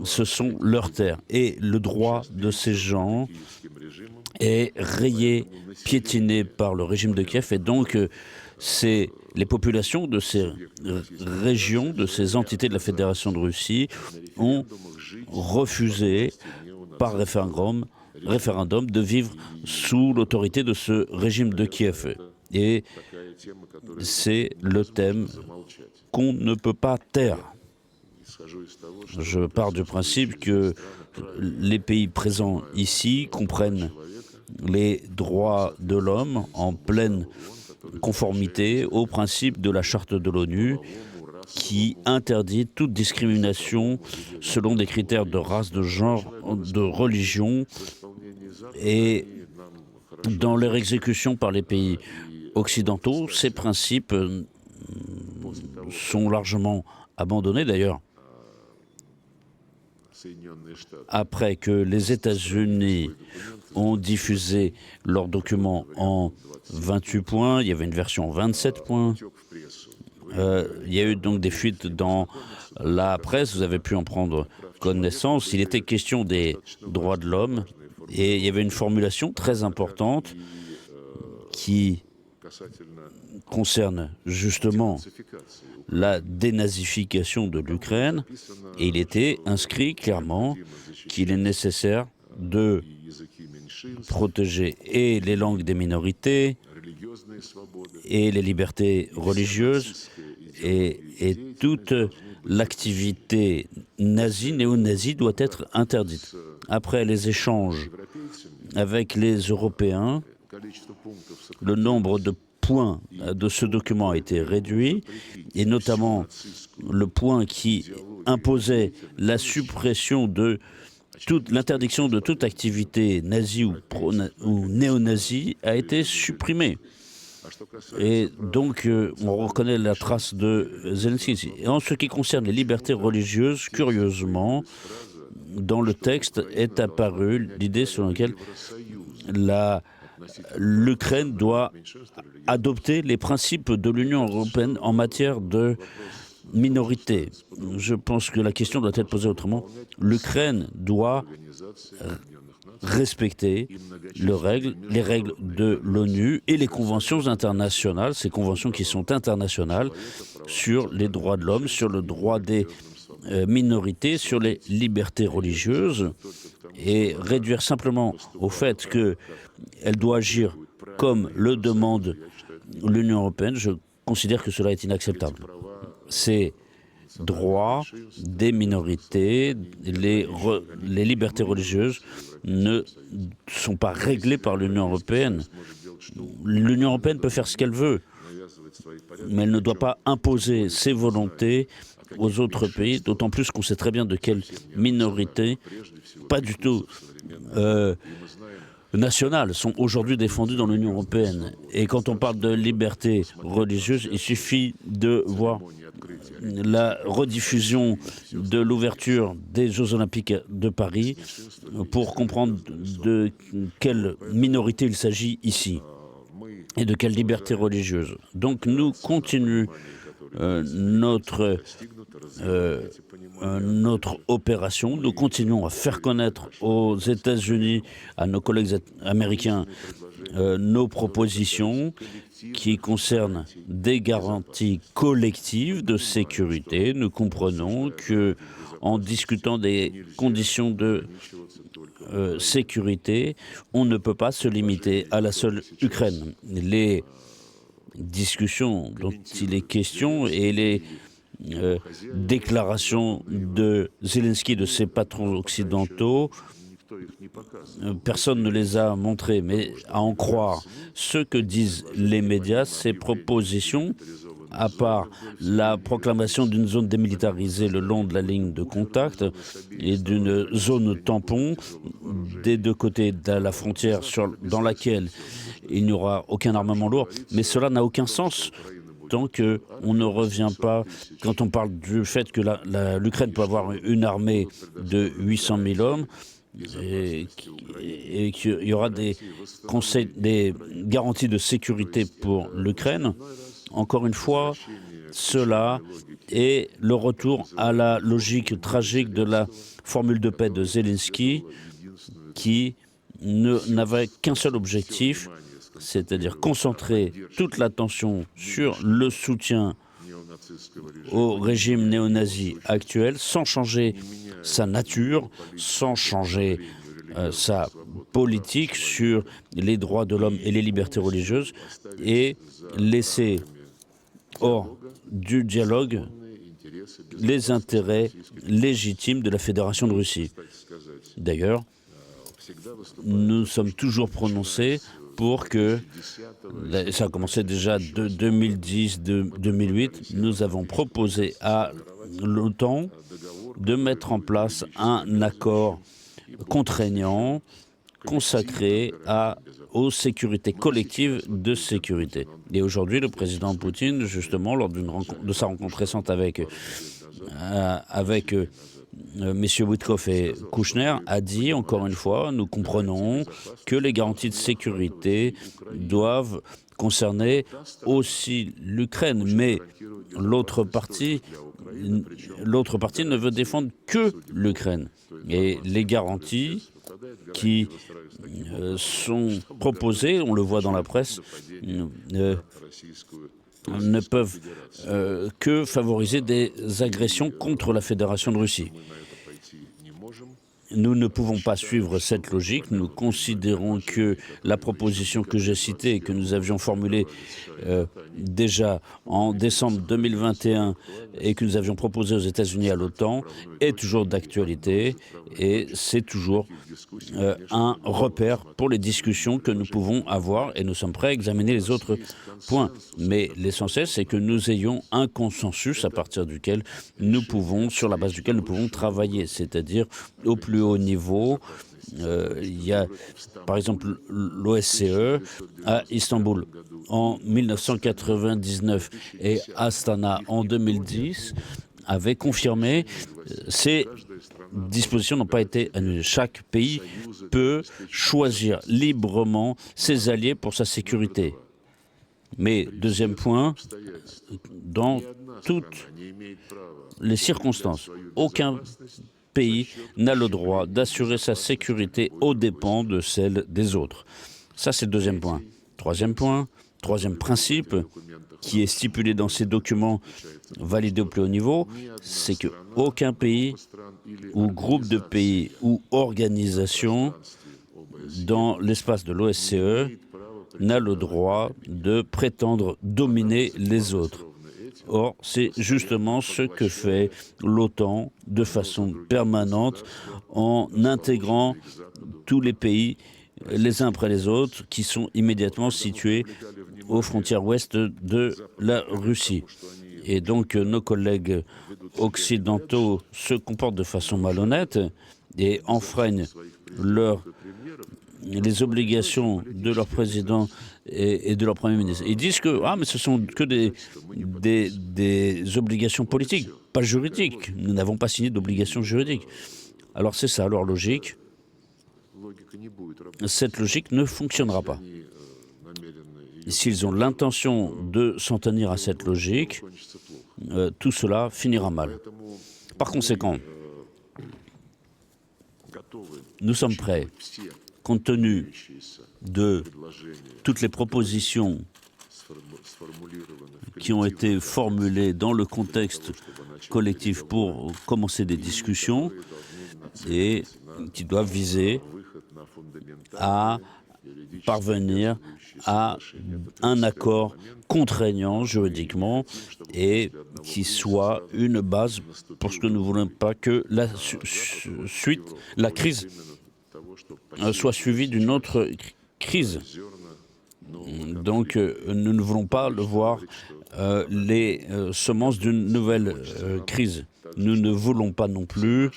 Ce sont leurs terres. Et le droit de ces gens est rayé, piétiné par le régime de Kiev. Et donc, c'est les populations de ces régions, de ces entités de la Fédération de Russie, ont refusé par référendum de vivre sous l'autorité de ce régime de Kiev. Et c'est le thème qu'on ne peut pas taire. Je pars du principe que les pays présents ici comprennent les droits de l'homme en pleine conformité au principe de la Charte de l'ONU qui interdit toute discrimination selon des critères de race, de genre, de religion et dans leur exécution par les pays occidentaux, ces principes sont largement abandonnés d'ailleurs. Après que les États-Unis ont diffusé leurs documents en 28 points, il y avait une version en 27 points. Il y a eu donc des fuites dans la presse, vous avez pu en prendre connaissance. Il était question des droits de l'homme et il y avait une formulation très importante qui concerne justement la dénazification de l'Ukraine et il était inscrit clairement qu'il est nécessaire de protéger et les langues des minorités et les libertés religieuses et toute l'activité nazie, néo-nazie doit être interdite. Après les échanges avec les Européens, le nombre de points de ce document a été réduit, et notamment le point qui imposait la suppression de l'interdiction de toute activité nazie ou néo-nazie a été supprimé. Et donc, on reconnaît la trace de Zelensky. Et en ce qui concerne les libertés religieuses, curieusement, dans le texte est apparue l'idée selon laquelle l'Ukraine doit adopter les principes de l'Union européenne en matière de minorité. Je pense que la question doit être posée autrement. L'Ukraine doit respecter les règles de l'ONU et les conventions internationales, ces conventions qui sont internationales sur les droits de l'homme, sur le droit des minorités, sur les libertés religieuses, et réduire simplement au fait qu'elle doit agir comme le demande l'Union européenne, je considère que cela est inacceptable. Ces droits des minorités, les libertés religieuses ne sont pas réglées par l'Union européenne. L'Union européenne peut faire ce qu'elle veut, mais elle ne doit pas imposer ses volontés aux autres pays, d'autant plus qu'on sait très bien de quelles minorités, pas du tout nationales, sont aujourd'hui défendues dans l'Union européenne. Et quand on parle de liberté religieuse, il suffit de voir la rediffusion de l'ouverture des Jeux Olympiques de Paris pour comprendre de quelle minorité il s'agit ici et de quelle liberté religieuse. Donc nous continuons notre opération. Nous continuons à faire connaître aux États-Unis, à nos collègues américains, nos propositions qui concernent des garanties collectives de sécurité. Nous comprenons que, en discutant des conditions de sécurité, on ne peut pas se limiter à la seule Ukraine. Les discussions dont il est question et les déclarations de Zelensky, de ses patrons occidentaux, personne ne les a montrées, mais à en croire ce que disent les médias, ces propositions, à part la proclamation d'une zone démilitarisée le long de la ligne de contact et d'une zone tampon des deux côtés de la frontière dans laquelle il n'y aura aucun armement lourd, mais cela n'a aucun sens tant qu'on ne revient pas, quand on parle du fait que l'Ukraine peut avoir une armée de 800 000 hommes, et qu'il y aura des garanties de sécurité pour l'Ukraine. Encore une fois, cela est le retour à la logique tragique de la formule de paix de Zelensky qui n'avait qu'un seul objectif, c'est-à-dire concentrer toute l'attention sur le soutien au régime néo-nazi actuel, sans changer sa nature, sans changer sa politique sur les droits de l'homme et les libertés religieuses, et laisser hors du dialogue les intérêts légitimes de la Fédération de Russie. D'ailleurs, nous sommes toujours prononcés pour que, ça a commencé déjà de 2010, de 2008, nous avons proposé à l'OTAN de mettre en place un accord contraignant consacré aux sécurités collectives de sécurité. Et aujourd'hui, le président Poutine, justement, lors de sa rencontre récente avec messieurs Witkoff et Kouchner, a dit, encore une fois, nous comprenons que les garanties de sécurité doivent concerner aussi l'Ukraine, mais l'autre partie ne veut défendre que l'Ukraine. Et les garanties qui sont proposées, on le voit dans la presse, ne peuvent que favoriser des agressions contre la Fédération de Russie. Nous ne pouvons pas suivre cette logique. Nous considérons que la proposition que j'ai citée et que nous avions formulée déjà en décembre 2021 et que nous avions proposée aux États-Unis à l'OTAN est toujours d'actualité et c'est toujours un repère pour les discussions que nous pouvons avoir et nous sommes prêts à examiner les autres points. Mais l'essentiel, c'est que nous ayons un consensus à partir duquel nous pouvons, sur la base duquel nous pouvons travailler, c'est-à-dire au plus haut niveau. Il y a, par exemple, l'OSCE à Istanbul en 1999 et Astana en 2010 avaient confirmé ces dispositions n'ont pas été annulées. Chaque pays peut choisir librement ses alliés pour sa sécurité. Mais, deuxième point, dans toutes les circonstances, aucun pays n'a le droit d'assurer sa sécurité aux dépens de celle des autres. Ça, c'est le deuxième point. Troisième point, troisième principe, qui est stipulé dans ces documents validés au plus haut niveau, c'est qu'aucun pays ou groupe de pays ou organisation dans l'espace de l'OSCE n'a le droit de prétendre dominer les autres. Or, c'est justement ce que fait l'OTAN de façon permanente en intégrant tous les pays les uns après les autres qui sont immédiatement situés aux frontières ouest de la Russie. Et donc, nos collègues occidentaux se comportent de façon malhonnête et enfreignent les obligations de leur président et de leur Premier ministre. Ils disent que mais ce sont que des obligations politiques, pas juridiques. Nous n'avons pas signé d'obligations juridiques. Alors c'est ça leur logique. Cette logique ne fonctionnera pas. S'ils ont l'intention de s'en tenir à cette logique, tout cela finira mal. Par conséquent, nous sommes prêts, compte tenu de toutes les propositions qui ont été formulées dans le contexte collectif pour commencer des discussions, et qui doivent viser à parvenir à un accord contraignant juridiquement et qui soit une base pour ce que nous ne voulons pas que la crise soit suivie d'une autre crise. Donc nous ne voulons pas le voir les semences d'une nouvelle crise. Nous ne voulons pas non plus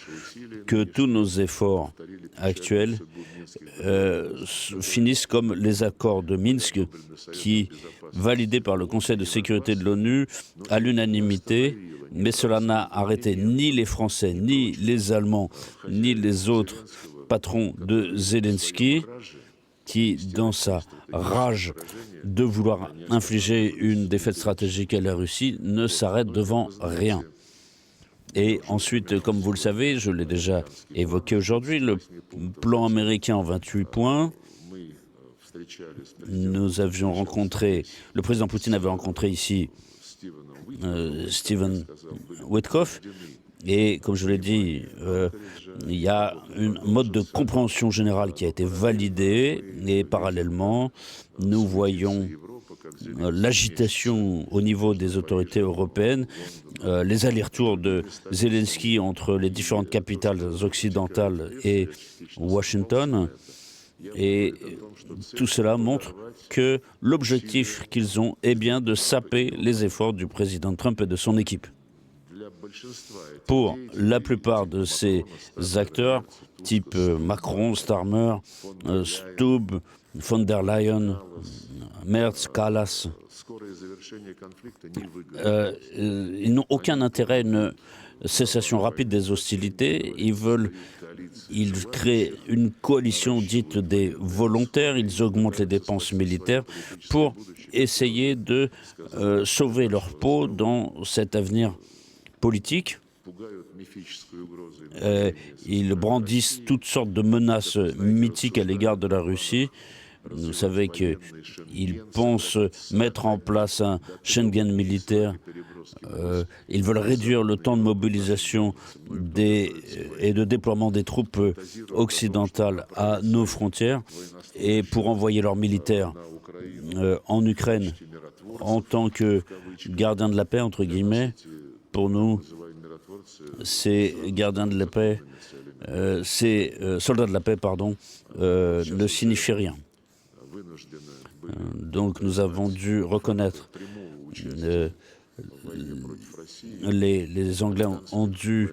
que tous nos efforts actuels finissent comme les accords de Minsk qui, validés par le Conseil de sécurité de l'ONU à l'unanimité, mais cela n'a arrêté ni les Français, ni les Allemands, ni les autres patrons de Zelensky, qui, dans sa rage de vouloir infliger une défaite stratégique à la Russie, ne s'arrête devant rien. Et ensuite, comme vous le savez, je l'ai déjà évoqué aujourd'hui, le plan américain en 28 points. Nous avions rencontré, le président Poutine avait rencontré ici Stephen Witkoff. Et comme je l'ai dit, il y a un mode de compréhension générale qui a été validé. Et parallèlement, nous voyons l'agitation au niveau des autorités européennes, les allers-retours de Zelensky entre les différentes capitales occidentales et Washington. Et tout cela montre que l'objectif qu'ils ont est bien de saper les efforts du président Trump et de son équipe. Pour la plupart de ces acteurs, type Macron, Starmer, Stubb, von der Leyen, Merz, Kallas, ils n'ont aucun intérêt à une cessation rapide des hostilités. Ils créent une coalition dite des volontaires, ils augmentent les dépenses militaires pour essayer de sauver leur peau dans cet avenir politique. Ils brandissent toutes sortes de menaces mythiques à l'égard de la Russie. Vous savez qu'ils pensent mettre en place un Schengen militaire. Ils veulent réduire le temps de mobilisation et de déploiement des troupes occidentales à nos frontières et pour envoyer leurs militaires en Ukraine en tant que gardiens de la paix, entre guillemets. Pour nous, ces gardiens de la paix, ces soldats de la paix, pardon, ne signifient rien. Donc nous avons dû reconnaître, les Anglais ont dû,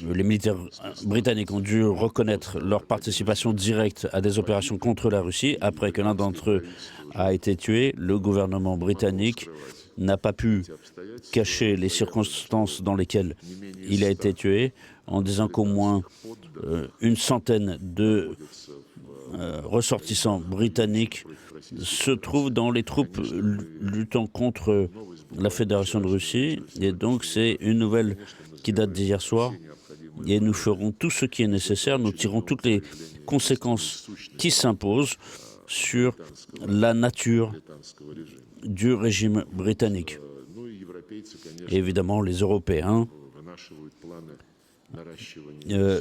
les militaires britanniques ont dû reconnaître leur participation directe à des opérations contre la Russie. Après que l'un d'entre eux a été tué, le gouvernement britannique n'a pas pu cacher les circonstances dans lesquelles il a été tué, en disant qu'au moins une centaine de ressortissants britanniques se trouvent dans les troupes luttant contre la Fédération de Russie. Et donc c'est une nouvelle qui date d'hier soir. Et nous ferons tout ce qui est nécessaire, nous tirons toutes les conséquences qui s'imposent sur la nature du régime britannique. Et évidemment, les Européens,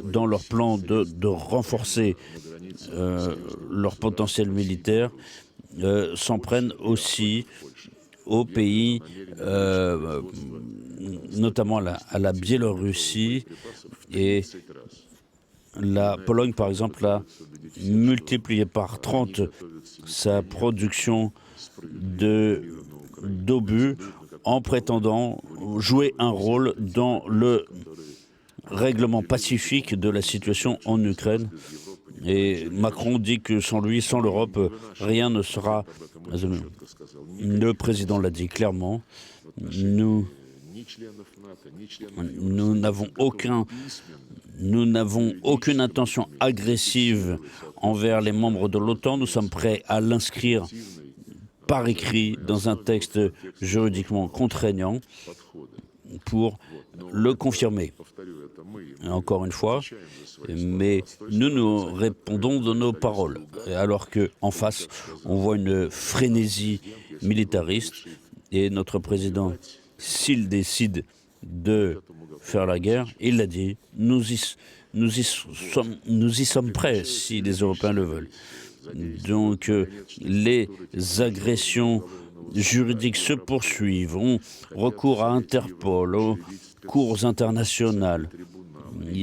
dans leur plan de renforcer leur potentiel militaire, s'en prennent aussi aux pays, notamment à la Biélorussie. Et la Pologne, par exemple, a multiplié par 30 sa production d'obus en prétendant jouer un rôle dans le règlement pacifique de la situation en Ukraine. Et Macron dit que sans lui, sans l'Europe, rien ne sera... Le président l'a dit clairement. Nous n'avons aucune intention agressive envers les membres de l'OTAN. Nous sommes prêts à l'inscrire par écrit dans un texte juridiquement contraignant pour le confirmer. Encore une fois, mais nous répondons de nos paroles, alors qu'en face, on voit une frénésie militariste et notre président, s'il décide de faire la guerre, il l'a dit, nous nous y sommes prêts si les Européens le veulent. Donc les agressions juridiques se poursuivent, on recourt à Interpol, aux cours internationales.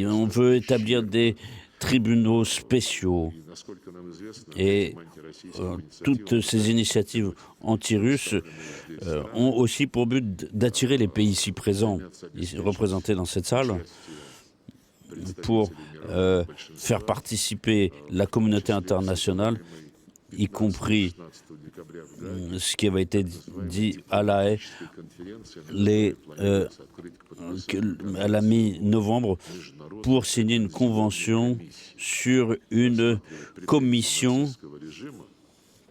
On veut établir des tribunaux spéciaux. Et toutes ces initiatives anti-russes ont aussi pour but d'attirer les pays ici présents, représentés dans cette salle, pour faire participer la communauté internationale, y compris ce qui avait été dit à La Haye à la mi-novembre pour signer une convention sur une commission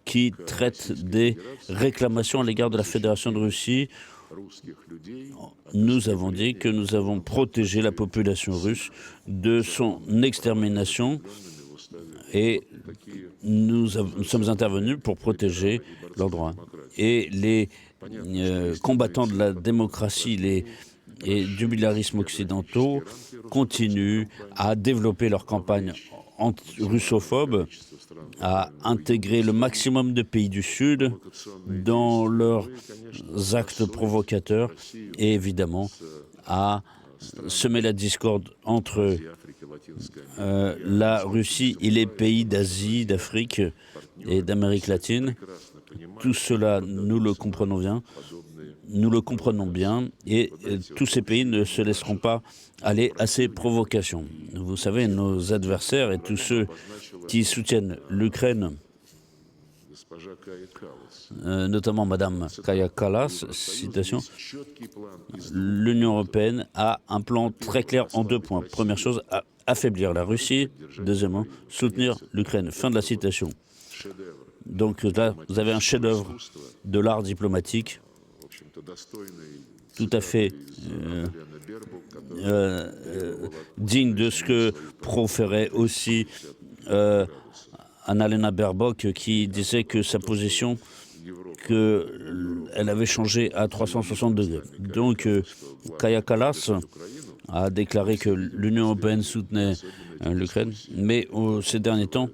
qui traite des réclamations à l'égard de la Fédération de Russie. Nous avons dit que nous avons protégé la population russe de son extermination et nous sommes intervenus pour protéger leurs droits. Et les combattants de la démocratie et du militarisme occidentaux continuent à développer leur campagne russophobe, à intégrer le maximum de pays du Sud dans leurs actes provocateurs et évidemment à semer la discorde entre la Russie et les pays d'Asie, d'Afrique et d'Amérique latine. Tout cela, nous le comprenons bien. Nous le comprenons bien et tous ces pays ne se laisseront pas aller à ces provocations. Vous savez, nos adversaires et tous ceux qui soutiennent l'Ukraine, notamment Madame Kaja Kallas, citation, l'Union européenne a un plan très clair en 2 points. Première chose, affaiblir la Russie. Deuxièmement, soutenir l'Ukraine. Fin de la citation. Donc là, vous avez un chef-d'œuvre de l'art diplomatique tout à fait digne de ce que proférait aussi Annalena Baerbock, qui disait que sa position, elle avait changé à 360 degrés. Donc, Kaja Kallas a déclaré que l'Union européenne soutenait l'Ukraine, mais ces derniers temps,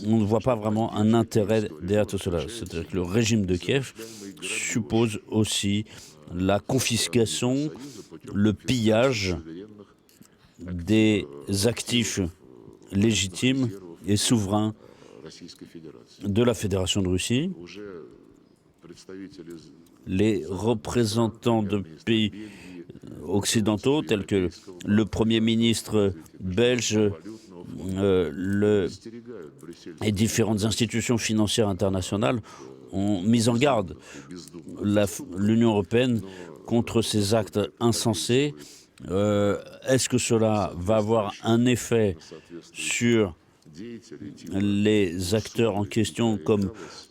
on ne voit pas vraiment un intérêt derrière tout cela. C'est-à-dire que le régime de Kiev suppose aussi la confiscation, le pillage des actifs légitimes et souverains de la Fédération de Russie. Les représentants de pays occidentaux, tels que le Premier ministre belge, et différentes institutions financières internationales ont mis en garde l'Union européenne contre ces actes insensés. Est-ce que cela va avoir un effet sur les acteurs en question comme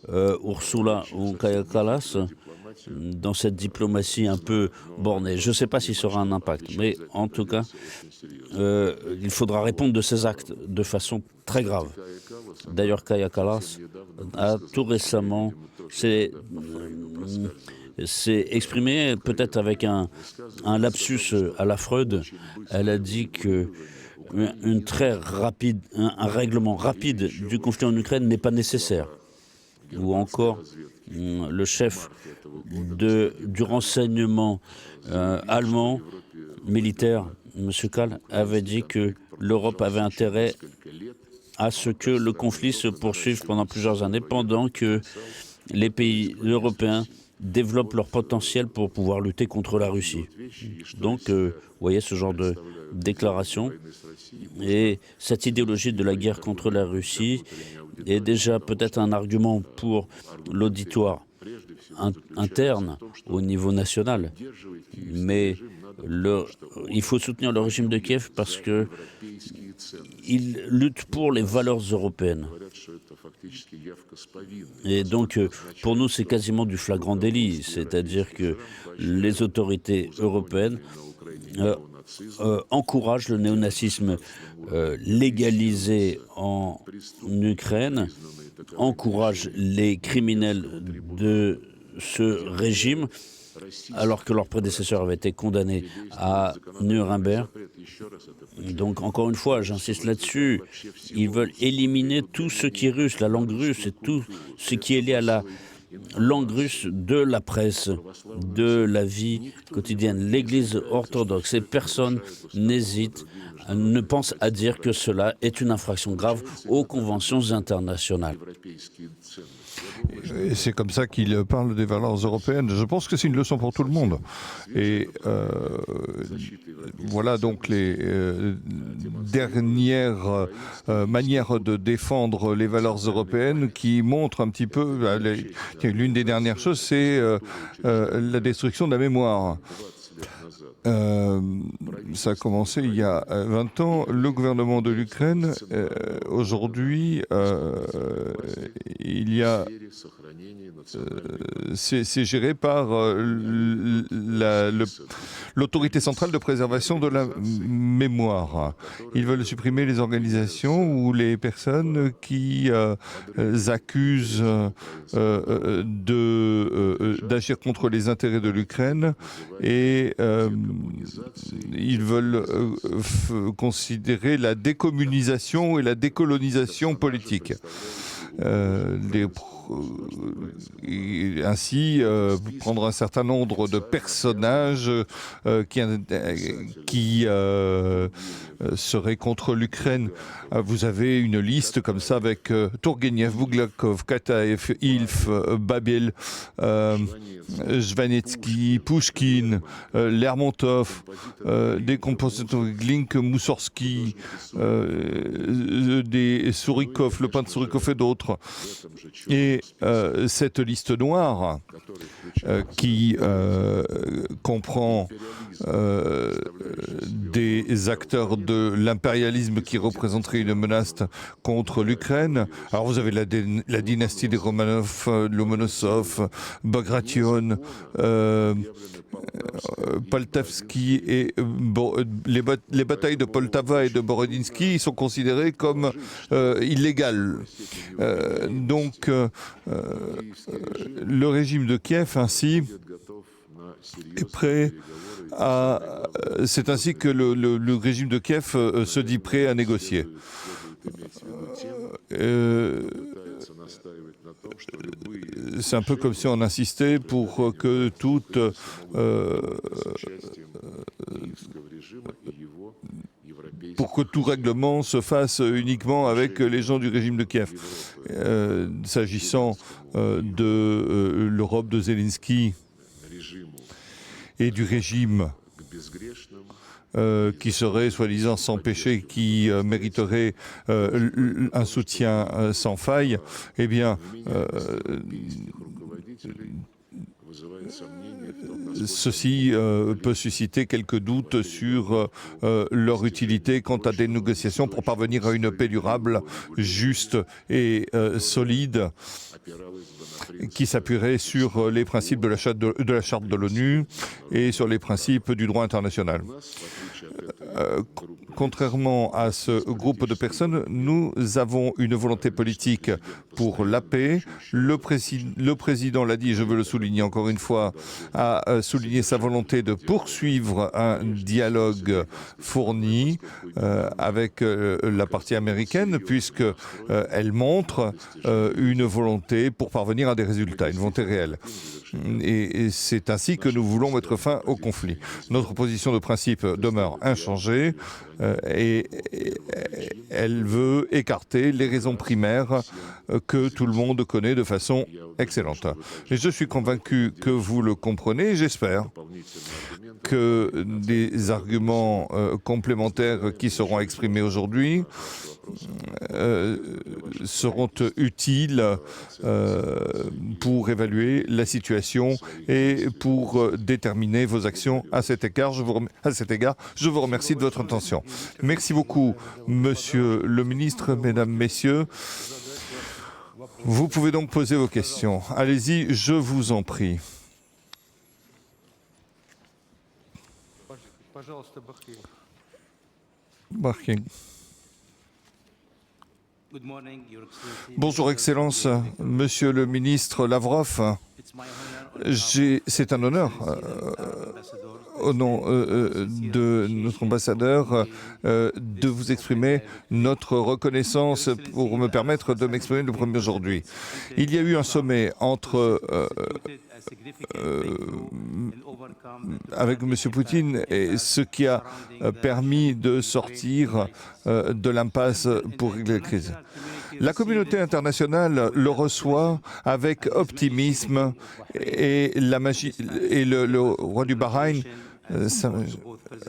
Ursula ou Kaja Kallas dans cette diplomatie un peu bornée? Je ne sais pas s'il sera un impact, mais en tout cas, il faudra répondre de ces actes de façon très grave. D'ailleurs, Kaja Kallas a tout récemment s'est exprimé peut-être avec un lapsus à la Freud. Elle a dit que un règlement rapide du conflit en Ukraine n'est pas nécessaire. Ou encore, le chef du renseignement allemand militaire, M. Kahl, avait dit que l'Europe avait intérêt à ce que le conflit se poursuive pendant plusieurs années, pendant que les pays européens développent leur potentiel pour pouvoir lutter contre la Russie. Donc, vous voyez ce genre de déclaration. Et cette idéologie de la guerre contre la Russie est déjà peut-être un argument pour l'auditoire interne au niveau national. Mais il faut soutenir le régime de Kiev parce qu'il lutte pour les valeurs européennes. Et donc, pour nous, c'est quasiment du flagrant délit, c'est-à-dire que les autorités européennes encouragent le néonazisme légalisé en Ukraine, encouragent les criminels de ce régime, alors que leurs prédécesseurs avaient été condamnés à Nuremberg. Donc, encore une fois, j'insiste là-dessus, ils veulent éliminer tout ce qui est russe, la langue russe et tout ce qui est lié à la langue russe de la presse, de la vie quotidienne. L'Église orthodoxe, et personne n'hésite, ne pense à dire que cela est une infraction grave aux conventions internationales. Et c'est comme ça qu'il parle des valeurs européennes. Je pense que c'est une leçon pour tout le monde. Et voilà donc les dernières manières de défendre les valeurs européennes qui montrent un petit peu... L'une des dernières choses, c'est la destruction de la mémoire. Ça a commencé il y a 20 ans. Le gouvernement de l'Ukraine, aujourd'hui, il y a... c'est géré par l'autorité centrale de préservation de la mémoire. Ils veulent supprimer les organisations ou les personnes qui accusent d'agir contre les intérêts de l'Ukraine et ils veulent considérer la décommunisation et la décolonisation politique. Ainsi prendre un certain nombre de personnages qui seraient contre l'Ukraine. Vous avez une liste comme ça avec Tourgueniev, Bouglakov, Kataev, Ilf, Babel, Jvanetsky, Pouchkine, Lermontov, des compositeurs Glink, Moussorski, des Sourikov, le peintre Sourikov et d'autres. Et cette liste noire qui comprend des acteurs de l'impérialisme qui représenteraient une menace contre l'Ukraine. Alors vous avez la dynastie des Romanov, Lomonosov, Bagration, Poltavski et les batailles de Poltava et de Borodinsky sont considérées comme illégales. Donc le régime de Kiev ainsi est prêt à... C'est ainsi que le régime de Kiev se dit prêt à négocier. C'est un peu comme si on insistait pour que tout règlement se fasse uniquement avec les gens du régime de Kiev. S'agissant de l'Europe de Zelensky et du régime qui serait soi-disant sans péché, qui mériterait un soutien sans faille, eh bien, ceci peut susciter quelques doutes sur leur utilité quant à des négociations pour parvenir à une paix durable, juste et solide, qui s'appuierait sur les principes de la charte de l'ONU et sur les principes du droit international. Contrairement à ce groupe de personnes, nous avons une volonté politique pour la paix. Le président l'a dit, je veux le souligner encore une fois, a souligné sa volonté de poursuivre un dialogue fourni avec la partie américaine, puisqu'elle montre une volonté pour parvenir à des résultats, une volonté réelle. Et c'est ainsi que nous voulons mettre fin au conflit. Notre position de principe demeure inchangée et elle veut écarter les raisons primaires que tout le monde connaît de façon excellente. Et je suis convaincu que vous le comprenez et j'espère que des arguments complémentaires qui seront exprimés aujourd'hui seront utiles pour évaluer la situation et pour déterminer vos actions. À cet égard, je vous remercie de votre attention. Merci beaucoup, Monsieur le Ministre, Mesdames, Messieurs. Vous pouvez donc poser vos questions. Allez-y, je vous en prie. Barking. Bonjour Excellence, Monsieur le Ministre Lavrov. C'est un honneur au nom de notre ambassadeur, de vous exprimer notre reconnaissance pour me permettre de m'exprimer le premier aujourd'hui. Il y a eu un sommet entre avec M. Poutine, et ce qui a permis de sortir de l'impasse pour régler la crise. La communauté internationale le reçoit avec optimisme et le roi du Bahreïn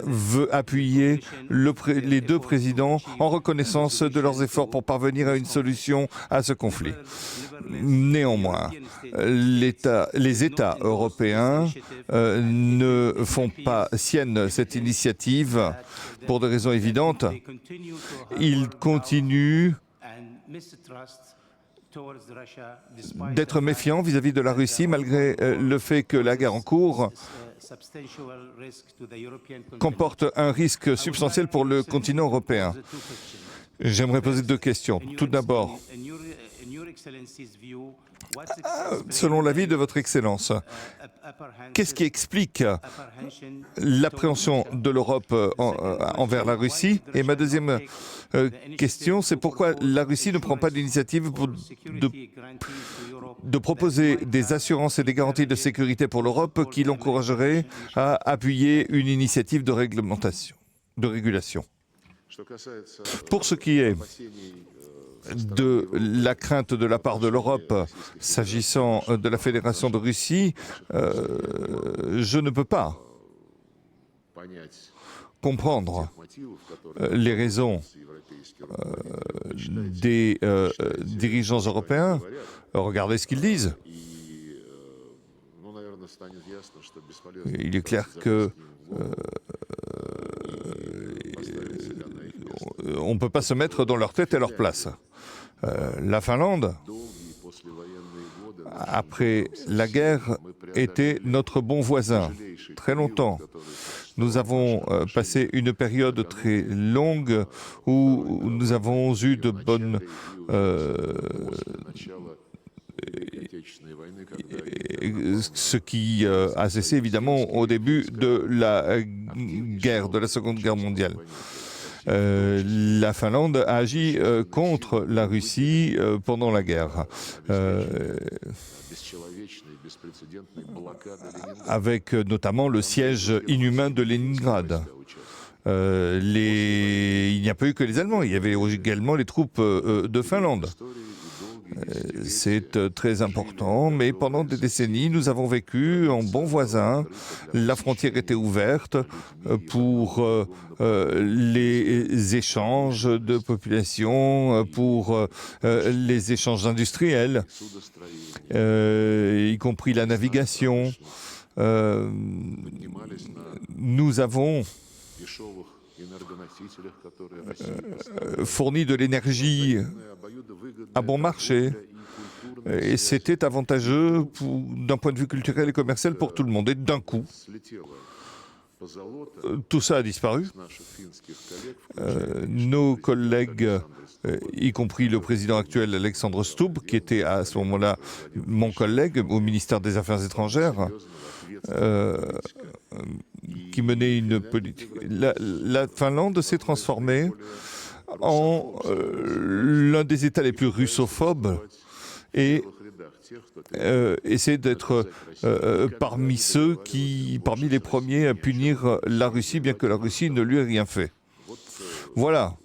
veut appuyer les deux présidents en reconnaissance de leurs efforts pour parvenir à une solution à ce conflit. Néanmoins, les États européens ne font pas sienne cette initiative pour des raisons évidentes. Ils continuent d'être méfiants vis-à-vis de la Russie, malgré le fait que la guerre en cours comporte un risque substantiel pour le continent européen. J'aimerais poser deux questions. Tout d'abord, selon l'avis de votre Excellence, qu'est-ce qui explique l'appréhension de l'Europe envers la Russie? Et ma deuxième question, c'est pourquoi la Russie ne prend pas d'initiative de proposer des assurances et des garanties de sécurité pour l'Europe qui l'encourageraient à appuyer une initiative de régulation. Pour ce qui est de la crainte de la part de l'Europe s'agissant de la Fédération de Russie, je ne peux pas comprendre les raisons des dirigeants européens. Regardez ce qu'ils disent. Il est clair que on ne peut pas se mettre dans leur tête et leur place. La Finlande, après la guerre, était notre bon voisin, très longtemps. Nous avons passé une période très longue où nous avons eu de bonnes... ce qui a cessé évidemment au début de la Seconde Guerre mondiale. La Finlande a agi contre la Russie pendant la guerre, avec notamment le siège inhumain de Leningrad. Il n'y a pas eu que les Allemands, il y avait également les troupes de Finlande. C'est très important, mais pendant des décennies, nous avons vécu en bons voisins. La frontière était ouverte pour les échanges de population, pour les échanges industriels, y compris la navigation. Nous avons fourni de l'énergie à bon marché et c'était avantageux d'un point de vue culturel et commercial pour tout le monde. Et d'un coup, tout ça a disparu. Nos collègues, y compris le président actuel Alexandre Stubb, qui était à ce moment-là mon collègue au ministère des Affaires étrangères, qui menait une politique. La Finlande s'est transformée en l'un des États les plus russophobes et essaie d'être parmi les premiers à punir la Russie, bien que la Russie ne lui ait rien fait. Voilà.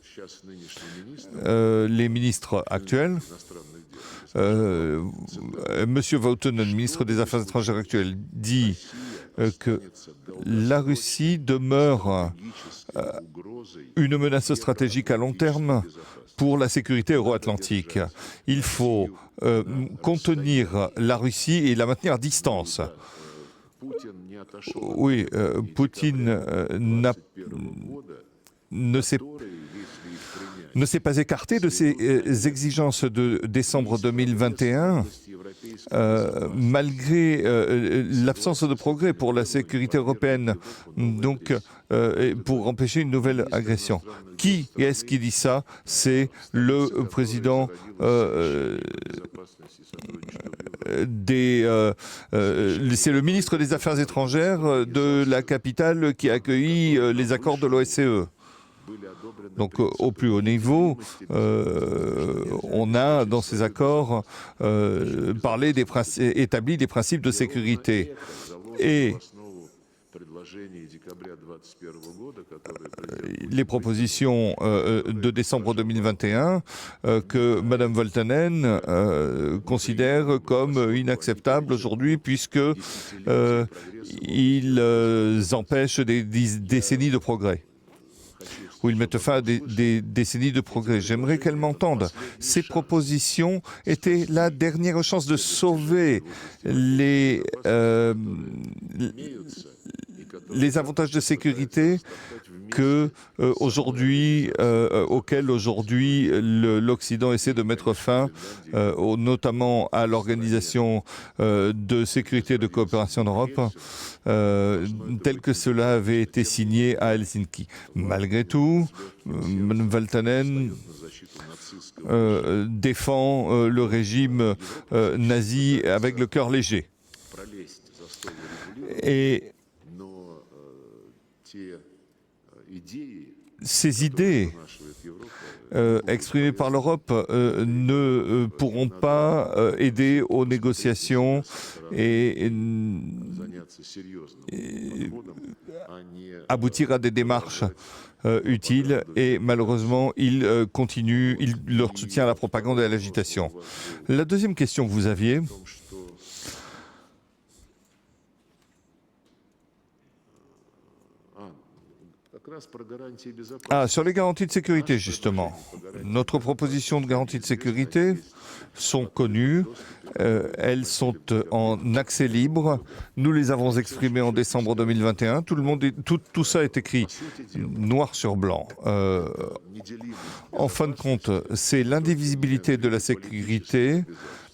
Les ministres actuels. Monsieur Vautonen, ministre des Affaires étrangères actuel, dit que la Russie demeure une menace stratégique à long terme pour la sécurité euro-atlantique. Il faut contenir la Russie et la maintenir à distance. Oui, Poutine ne s'est pas écarté de ses exigences de décembre 2021 malgré l'absence de progrès pour la sécurité européenne, donc pour empêcher une nouvelle agression. Qui est-ce qui dit ça? C'est le président c'est le ministre des Affaires étrangères de la capitale qui a accueilli les accords de l'OSCE. Donc au plus haut niveau, on a dans ces accords établi des principes de sécurité. Et les propositions de décembre 2021 que Mme Valtanen considère comme inacceptables aujourd'hui puisqu'ils empêchent des décennies de progrès. Où ils mettent fin à des décennies de progrès. J'aimerais qu'elle m'entende. Ces propositions étaient la dernière chance de sauver les avantages de sécurité auxquels aujourd'hui l'Occident essaie de mettre fin, notamment à l'Organisation de sécurité et de coopération en Europe, tel que cela avait été signé à Helsinki. Malgré tout, Mme Valtanen défend le régime nazi avec le cœur léger. Et ces idées exprimées par l'Europe ne pourront pas aider aux négociations et aboutir à des démarches utiles et malheureusement il leur soutient à la propagande et à l'agitation. La deuxième question que vous aviez, sur les garanties de sécurité, justement. Notre proposition de garantie de sécurité sont connues, elles sont en accès libre. Nous les avons exprimées en décembre 2021. Tout ça est écrit noir sur blanc. En fin de compte, c'est l'indivisibilité de la sécurité,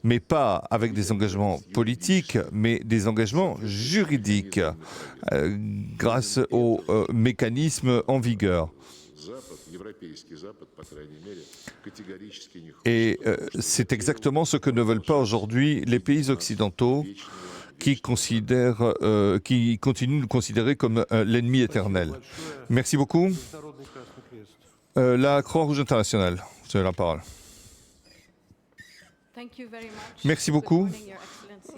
mais pas avec des engagements politiques, mais des engagements juridiques, grâce aux mécanismes en vigueur. Et c'est exactement ce que ne veulent pas aujourd'hui les pays occidentaux qui continuent de nous considérer comme l'ennemi éternel. Merci beaucoup. La Croix-Rouge internationale, vous avez la parole. Merci beaucoup.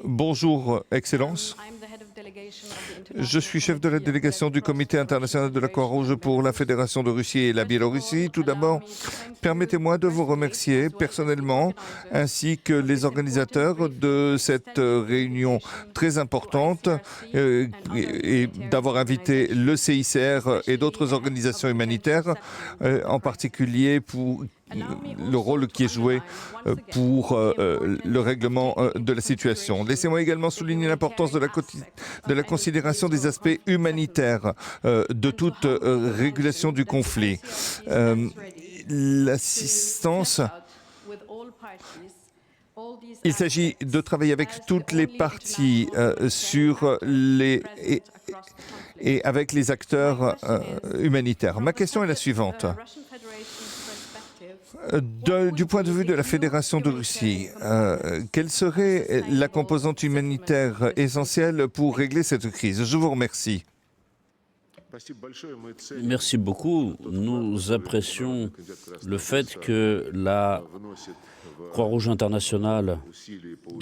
Bonjour, Excellence. Je suis chef de la délégation du Comité international de la Croix-Rouge pour la Fédération de Russie et la Biélorussie. Tout d'abord, permettez-moi de vous remercier personnellement, ainsi que les organisateurs de cette réunion très importante et d'avoir invité le CICR et d'autres organisations humanitaires, en particulier pour le rôle qui est joué pour le règlement de la situation. Laissez-moi également souligner l'importance de la considération des aspects humanitaires de toute régulation du conflit. L'assistance, il s'agit de travailler avec toutes les parties et avec les acteurs humanitaires. Ma question est la suivante. Du point de vue de la Fédération de Russie, quelle serait la composante humanitaire essentielle pour régler cette crise? Je vous remercie. Merci beaucoup. Nous apprécions le fait que la Croix-Rouge internationale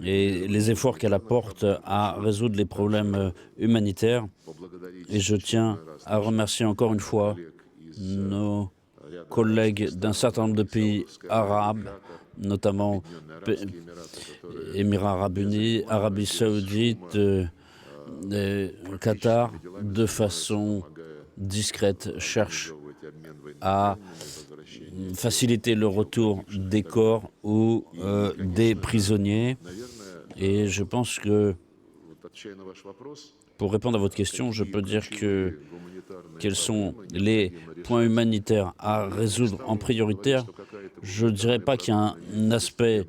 et les efforts qu'elle apporte à résoudre les problèmes humanitaires. Et je tiens à remercier encore une fois nos collègues d'un certain nombre de pays arabes, notamment Émirats arabes unis, Arabie saoudite, Qatar, de façon discrète, cherchent à faciliter le retour des corps ou des prisonniers. Et je pense que, pour répondre à votre question, je peux dire quels sont les points humanitaires à résoudre en prioritaire. Je ne dirais pas qu'il y a un aspect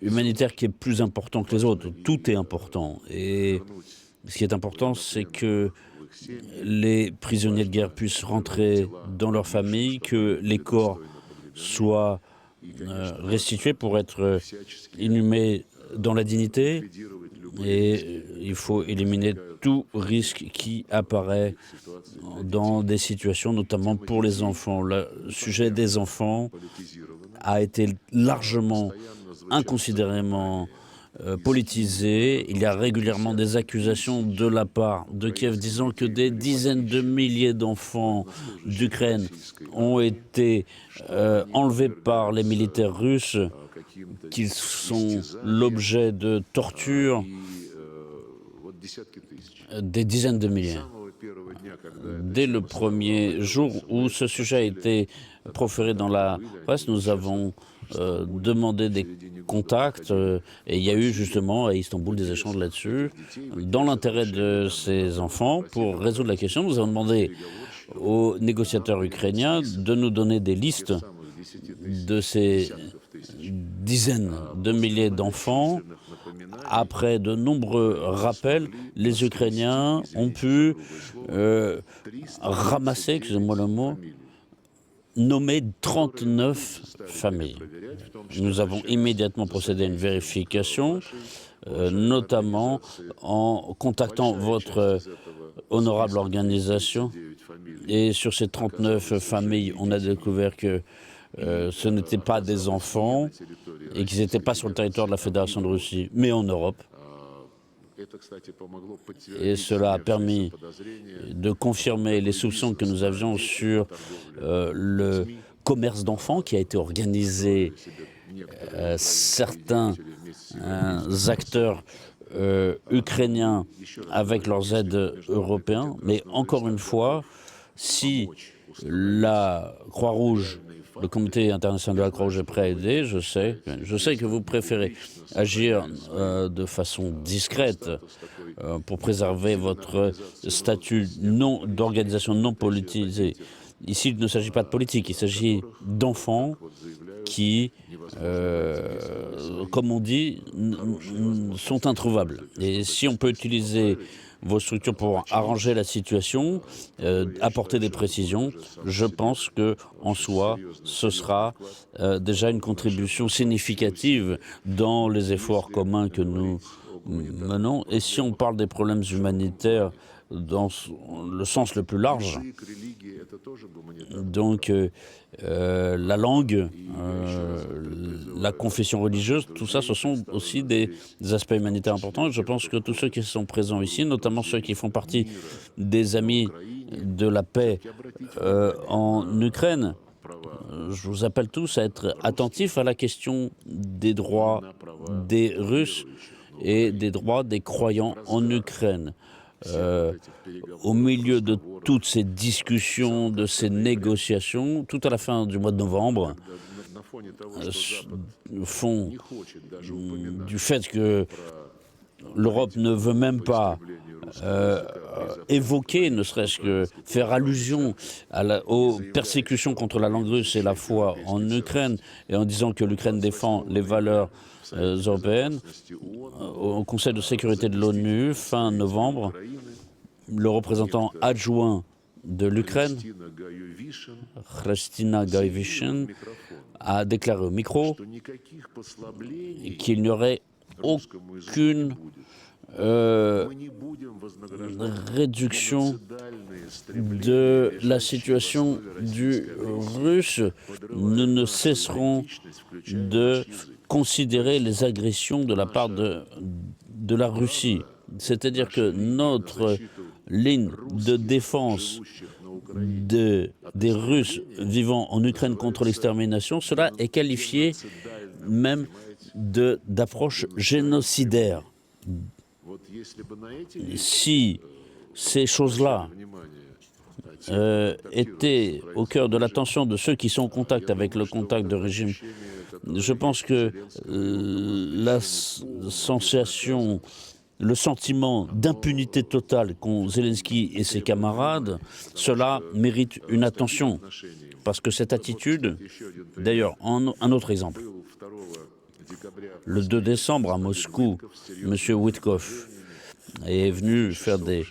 humanitaire qui est plus important que les autres. Tout est important. Et ce qui est important, c'est que les prisonniers de guerre puissent rentrer dans leur famille, que les corps soient restitués pour être inhumés dans la dignité. Et il faut éliminer tout risque qui apparaît dans des situations, notamment pour les enfants. Le sujet des enfants a été largement, inconsidérément politisé. Il y a régulièrement des accusations de la part de Kiev disant que des dizaines de milliers d'enfants d'Ukraine ont été enlevés par les militaires russes, qu'ils sont l'objet de tortures, des dizaines de milliers. Dès le premier jour où ce sujet a été proféré dans la presse, nous avons demandé des contacts et il y a eu justement à Istanbul des échanges là-dessus. Dans l'intérêt de ces enfants, pour résoudre la question, nous avons demandé aux négociateurs ukrainiens de nous donner des listes de ces dizaines de milliers d'enfants. Après de nombreux rappels, les Ukrainiens ont pu ramasser, excusez-moi le mot, nommer 39 familles. Nous avons immédiatement procédé à une vérification, notamment en contactant votre honorable organisation. Et sur ces 39 familles, on a découvert que ce n'étaient pas des enfants et qu'ils n'étaient pas sur le territoire de la Fédération de Russie, mais en Europe. Et cela a permis de confirmer les soupçons que nous avions sur le commerce d'enfants qui a été organisé. Certains acteurs ukrainiens avec leurs aides européens. Mais encore une fois, si la Croix-Rouge, le Comité international de la Croix-Rouge est prêt à aider, je sais que vous préférez agir de façon discrète pour préserver votre statut d'organisation non politisée. Ici, il ne s'agit pas de politique, il s'agit d'enfants qui, comme on dit, sont introuvables. Et si on peut utiliser vos structures pour arranger la situation, apporter des précisions, je pense que en soi, ce sera déjà une contribution significative dans les efforts communs que nous menons. Et si on parle des problèmes humanitaires dans le sens le plus large, donc la langue, la confession religieuse, tout ça, ce sont aussi des aspects humanitaires importants. Et je pense que tous ceux qui sont présents ici, notamment ceux qui font partie des amis de la paix en Ukraine, je vous appelle tous à être attentifs à la question des droits des Russes et des droits des croyants en Ukraine. Au milieu de toutes ces discussions, de ces négociations, tout à la fin du mois de novembre, font du fait que l'Europe ne veut même pas évoquer, ne serait-ce que faire allusion aux persécutions contre la langue russe et la foi en Ukraine, et en disant que l'Ukraine défend les valeurs européennes. Au Conseil de sécurité de l'ONU, fin novembre, le représentant adjoint de l'Ukraine, Chrystina Gaïvyshin, a déclaré au micro qu'il n'y aurait aucune réduction de la situation du russe. Nous ne cesserons de considérer les agressions de la part de la Russie. C'est-à-dire que notre ligne de défense des Russes vivant en Ukraine contre l'extermination, cela est qualifié même d'approche génocidaire. Si ces choses-là étaient au cœur de l'attention de ceux qui sont en contact avec le contact de régime, je pense que la sensation, le sentiment d'impunité totale qu'ont Zelensky et ses camarades, cela mérite une attention. Parce que cette attitude, d'ailleurs, un autre exemple. Le 2 décembre, à Moscou, M. Witkoff est venu faire des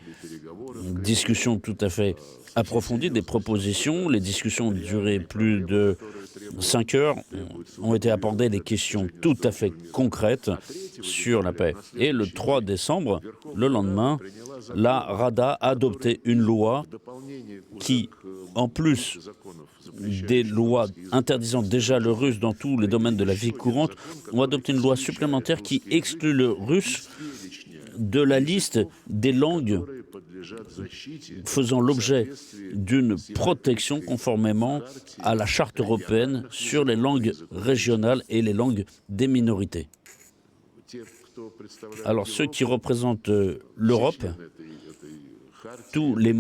discussions tout à fait approfondies, des propositions. Les discussions ont duré plus de 5 heures. Ont été abordées des questions tout à fait concrètes sur la paix. Et le 3 décembre, le lendemain, la Rada a adopté une loi qui, en plus des lois interdisant déjà le russe dans tous les domaines de la vie courante, ont adopté une loi supplémentaire qui exclut le russe de la liste des langues faisant l'objet d'une protection conformément à la Charte européenne sur les langues régionales et les langues des minorités. Alors, ceux qui représentent l'Europe, tous les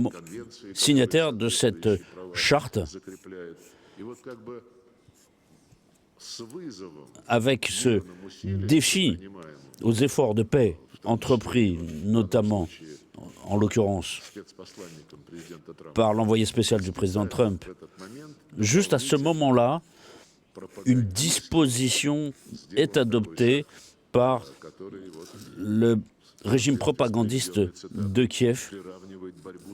signataires de cette charte, avec ce défi aux efforts de paix entrepris, notamment, en l'occurrence, par l'envoyé spécial du président Trump, juste à ce moment-là, une disposition est adoptée par le régime propagandiste de Kiev,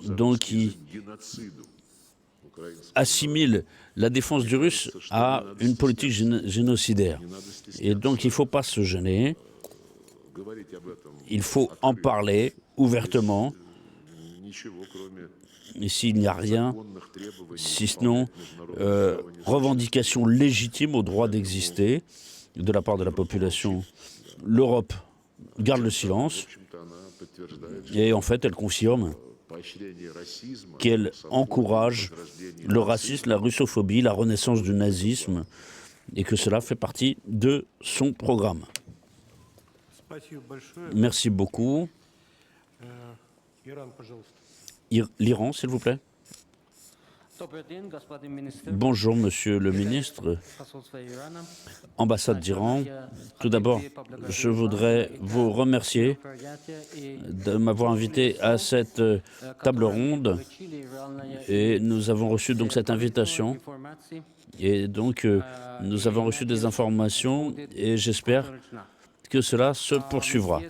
donc qui assimile la défense du russe à une politique génocidaire. Et donc il ne faut pas se gêner, il faut en parler ouvertement, et s'il n'y a rien, si ce n'est revendication légitime au droit d'exister de la part de la population, l'Europe garde le silence, et en fait elle confirme qu'elle encourage le racisme, la russophobie, la renaissance du nazisme, et que cela fait partie de son programme. Merci beaucoup. L'Iran, s'il vous plaît. Bonjour, Monsieur le ministre, ambassade d'Iran. Tout d'abord, je voudrais vous remercier de m'avoir invité à cette table ronde. Et nous avons reçu donc cette invitation. Et donc, nous avons reçu des informations et j'espère que cela se poursuivra.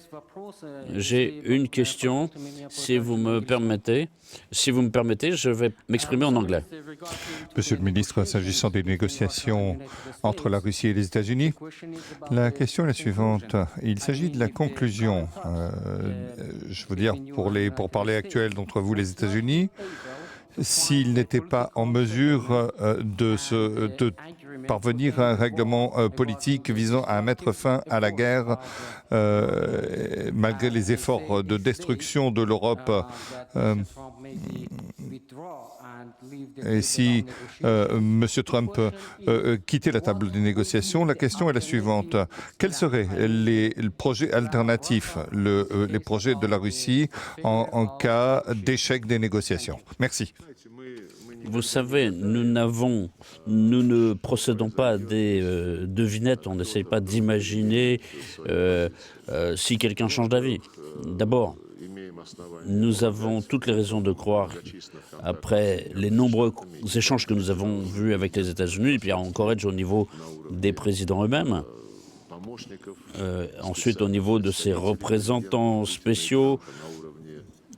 J'ai une question, si vous me permettez. Si vous me permettez, je vais m'exprimer en anglais. Monsieur le ministre, s'agissant des négociations entre la Russie et les États-Unis, la question est la suivante. Il s'agit de la conclusion, je veux dire, pour parler actuel d'entre vous, les États-Unis, s'ils n'étaient pas en mesure de parvenir à un règlement politique visant à mettre fin à la guerre, malgré les efforts de destruction de l'Europe. Et si M. Trump quittait la table des négociations, la question est la suivante. Quels seraient les projets alternatifs, les projets de la Russie en cas d'échec des négociations? Merci. Vous savez, nous ne procédons pas à des devinettes, on n'essaye pas d'imaginer si quelqu'un change d'avis. D'abord, nous avons toutes les raisons de croire, après les nombreux échanges que nous avons vus avec les États-Unis, et puis encore au niveau des présidents eux-mêmes, ensuite au niveau de ces représentants spéciaux,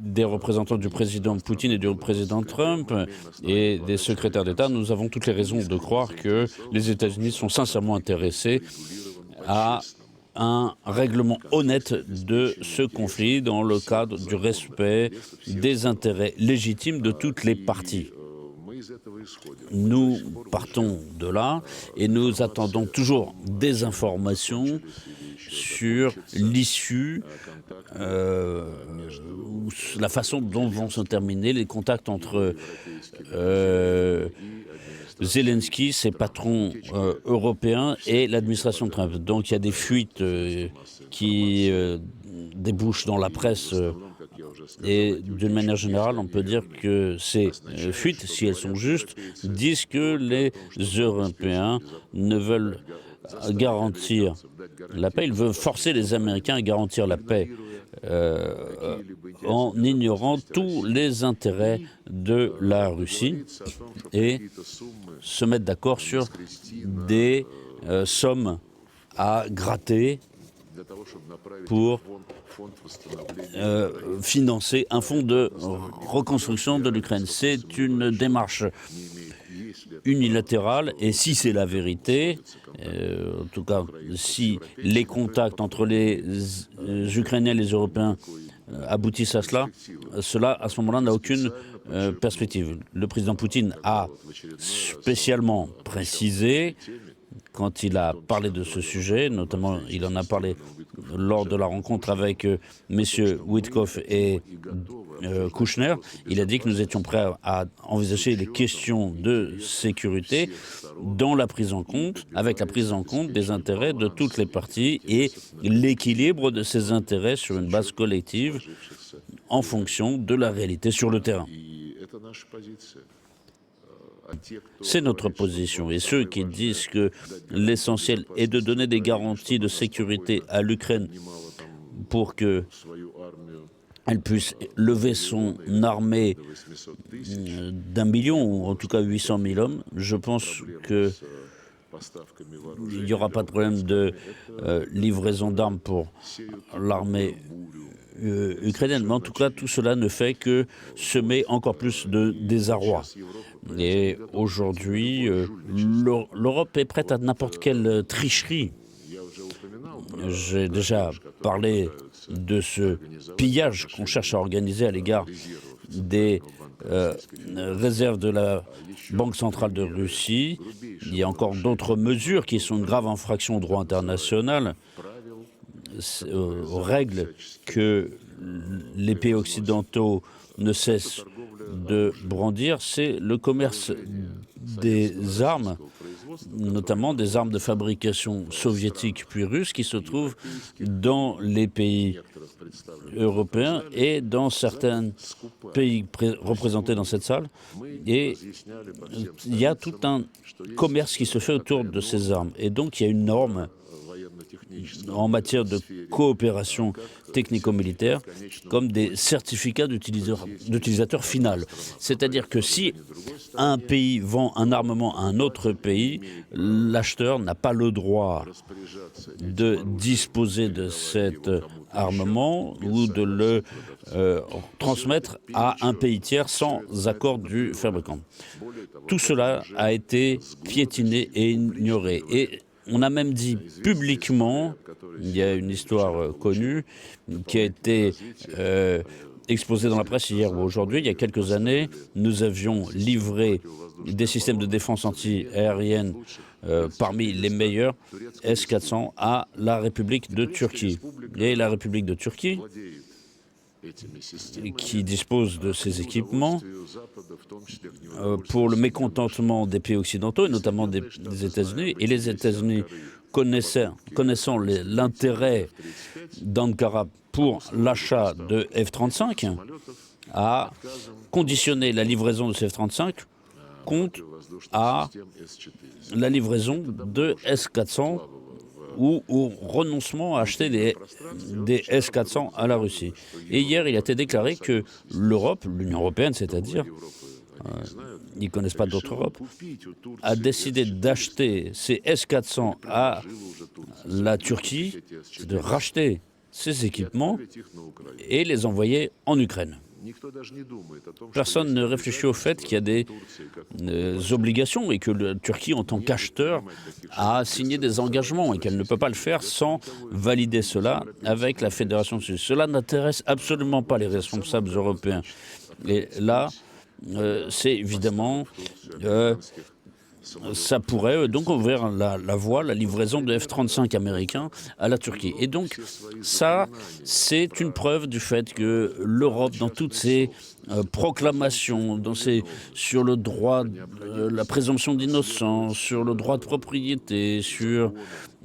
des représentants du président Poutine et du président Trump et des secrétaires d'État, nous avons toutes les raisons de croire que les États-Unis sont sincèrement intéressés à un règlement honnête de ce conflit dans le cadre du respect des intérêts légitimes de toutes les parties. Nous partons de là et nous attendons toujours des informations sur l'issue, la façon dont vont se terminer les contacts entre Zelensky, ses patrons européens et l'administration de Trump. Donc il y a des fuites qui débouchent dans la presse et d'une manière générale, on peut dire que ces fuites, si elles sont justes, disent que les Européens ne veulent garantir la paix, ils veulent forcer les Américains à garantir la paix en ignorant tous les intérêts de la Russie et se mettre d'accord sur des sommes à gratter pour financer un fonds de reconstruction de l'Ukraine. C'est une démarche unilatérale et si c'est la vérité, en tout cas si les contacts entre les Ukrainiens et les Européens aboutissent à cela, à ce moment-là n'a aucune perspective. Le président Poutine a spécialement précisé quand il a parlé de ce sujet, notamment il en a parlé lors de la rencontre avec messieurs Witkoff et Kouchner, il a dit que nous étions prêts à envisager les questions de sécurité dans la prise en compte, avec la prise en compte des intérêts de toutes les parties et l'équilibre de ces intérêts sur une base collective en fonction de la réalité sur le terrain. C'est notre position. Et ceux qui disent que l'essentiel est de donner des garanties de sécurité à l'Ukraine pour qu'elle puisse lever son armée d'1 million, ou en tout cas 800 000 hommes, je pense qu'il n'y aura pas de problème de livraison d'armes pour l'armée ukrainienne. Mais en tout cas, tout cela ne fait que semer encore plus de désarroi. Et aujourd'hui, l'Europe est prête à n'importe quelle tricherie. J'ai déjà parlé de ce pillage qu'on cherche à organiser à l'égard des réserves de la Banque centrale de Russie. Il y a encore d'autres mesures qui sont une grave infraction au droit international, aux règles que les pays occidentaux ne cessent de brandir, c'est le commerce des armes, notamment des armes de fabrication soviétique puis russe, qui se trouvent dans les pays européens et dans certains pays représentés dans cette salle. Et il y a tout un commerce qui se fait autour de ces armes. Et donc il y a une norme en matière de coopération technico-militaire comme des certificats d'utilisateur final. C'est-à-dire que si un pays vend un armement à un autre pays, l'acheteur n'a pas le droit de disposer de cet armement ou de le transmettre à un pays tiers sans accord du fabricant. Tout cela a été piétiné et ignoré. Et on a même dit publiquement, il y a une histoire connue qui a été exposée dans la presse hier ou aujourd'hui, il y a quelques années, nous avions livré des systèmes de défense anti-aérienne parmi les meilleurs S-400 à la République de Turquie. Et la République de Turquie, qui dispose de ces équipements, pour le mécontentement des pays occidentaux, et notamment des États-Unis, et les États-Unis connaissant l'intérêt d'Ankara pour l'achat de F-35, a conditionné la livraison de ces F-35 compte à la livraison de S-400 ou au renoncement à acheter des S-400 à la Russie. Et hier, il a été déclaré que l'Europe, l'Union européenne, c'est-à-dire, ils ne connaissent pas d'autre Europe, a décidé d'acheter ces S-400 à la Turquie, de racheter ces équipements et les envoyer en Ukraine. Personne ne réfléchit au fait qu'il y a des obligations et que la Turquie, en tant qu'acheteur, a signé des engagements et qu'elle ne peut pas le faire sans valider cela avec la Fédération suisse. Cela n'intéresse absolument pas les responsables européens. Et là, c'est évidemment... ça pourrait donc ouvrir la voie, la livraison de F-35 américains à la Turquie. Et donc, ça, c'est une preuve du fait que l'Europe, dans toutes ses proclamations, sur le droit, la présomption d'innocence, sur le droit de propriété, sur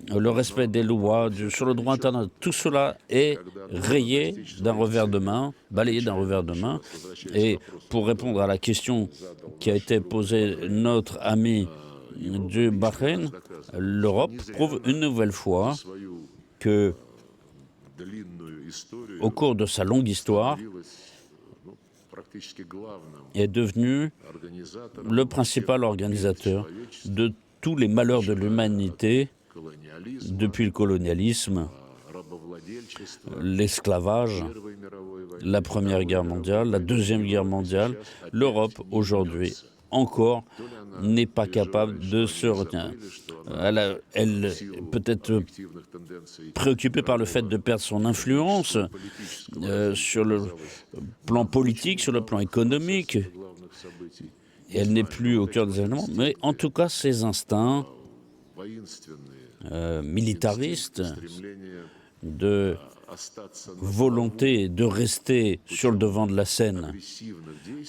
le respect des lois, sur le droit international, tout cela est rayé d'un revers de main, balayé d'un revers de main. Et pour répondre à la question qui a été posée notre ami du Bahreïn, l'Europe prouve une nouvelle fois que, au cours de sa longue histoire, est devenue le principal organisateur de tous les malheurs de l'humanité depuis le colonialisme, l'esclavage, la Première Guerre mondiale, la Deuxième Guerre mondiale, l'Europe aujourd'hui encore n'est pas capable de se retenir. Elle peut être préoccupée par le fait de perdre son influence sur le plan politique, sur le plan économique. Et elle n'est plus au cœur des événements, mais en tout cas, ses instincts militaristes de volonté de rester sur le devant de la scène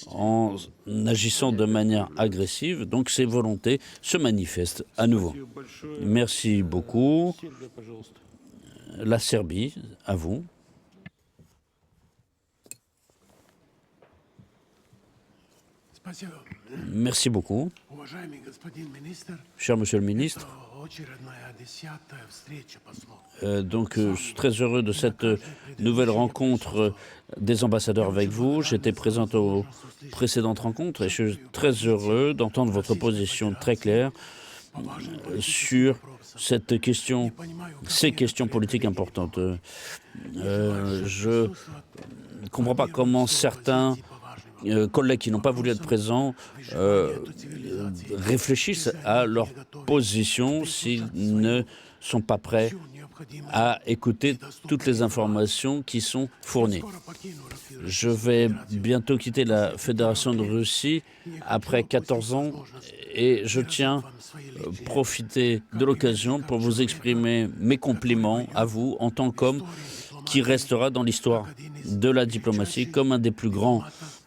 en agissant de manière agressive, donc ces volontés se manifestent à nouveau. Merci beaucoup. La Serbie, à vous. Merci beaucoup. Cher Monsieur le ministre, je suis très heureux de cette nouvelle rencontre des ambassadeurs avec vous. J'étais présent aux précédentes rencontres et je suis très heureux d'entendre votre position très claire sur cette question, ces questions politiques importantes. Je ne comprends pas comment certains collègues qui n'ont pas voulu être présents réfléchissent à leur position s'ils ne sont pas prêts à écouter toutes les informations qui sont fournies. Je vais bientôt quitter la Fédération de Russie après 14 ans et je tiens à profiter de l'occasion pour vous exprimer mes compliments à vous en tant qu'homme qui restera dans l'histoire de la diplomatie comme un des plus grands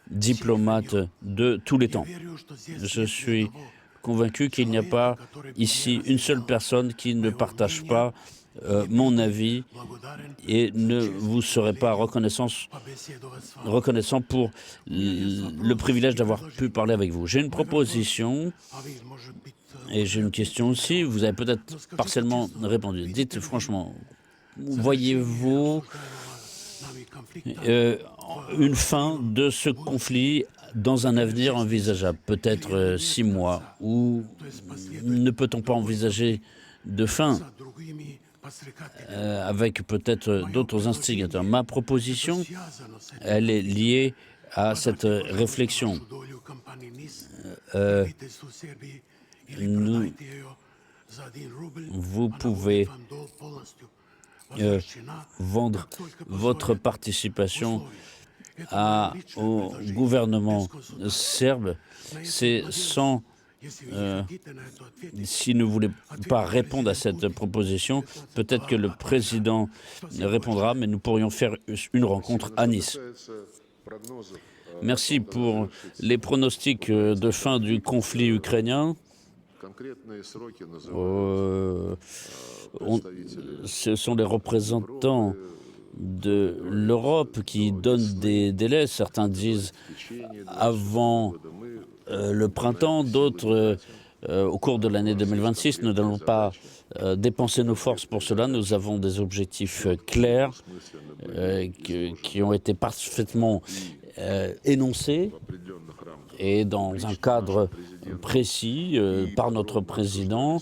diplomate de tous les temps. Je suis convaincu qu'il n'y a pas ici une seule personne qui ne partage pas mon avis et ne vous serait pas reconnaissant pour le privilège d'avoir pu parler avec vous. J'ai une proposition et j'ai une question aussi. Vous avez peut-être partiellement répondu. Dites franchement, voyez-vous une fin de ce conflit dans un avenir envisageable, peut-être 6 mois, ou ne peut-on pas envisager de fin avec peut-être d'autres instigateurs? Ma proposition, elle est liée à cette réflexion. Vous pouvez vendre votre participation au gouvernement serbe, c'est sans... s'il ne voulait pas répondre à cette proposition, peut-être que le président répondra, mais nous pourrions faire une rencontre à Nice. Merci pour les pronostics de fin du conflit ukrainien. Ce sont les représentants de l'Europe qui donnent des délais. Certains disent avant le printemps, d'autres au cours de l'année 2026. Nous n'allons pas dépenser nos forces pour cela. Nous avons des objectifs clairs qui ont été parfaitement énoncés et dans un cadre précis par notre président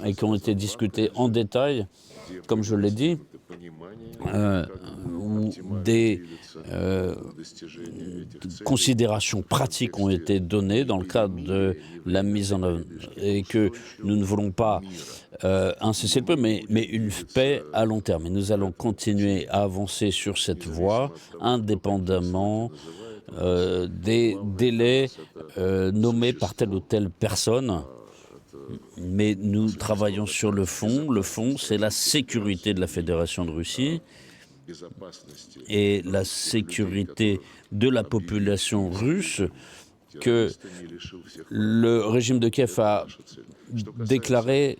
et qui ont été discutés en détail, comme je l'ai dit, où des considérations pratiques ont été données dans le cadre de la mise en œuvre et que nous ne voulons pas un cessez-le-feu, mais une paix à long terme. Et nous allons continuer à avancer sur cette voie indépendamment des délais nommés par telle ou telle personne. Mais nous travaillons sur le fond. Le fond, c'est la sécurité de la Fédération de Russie et la sécurité de la population russe que le régime de Kiev a déclaré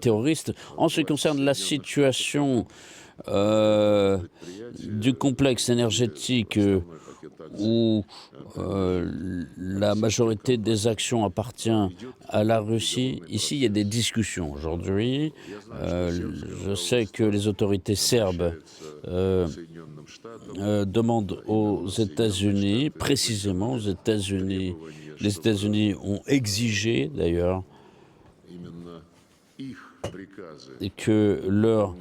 terroriste. En ce qui concerne la situation du complexe énergétique où la majorité des actions appartient à la Russie, ici il y a des discussions aujourd'hui. Je sais que les autorités serbes demandent aux États-Unis, précisément aux États-Unis Les États-Unis ont exigé d'ailleurs que leurs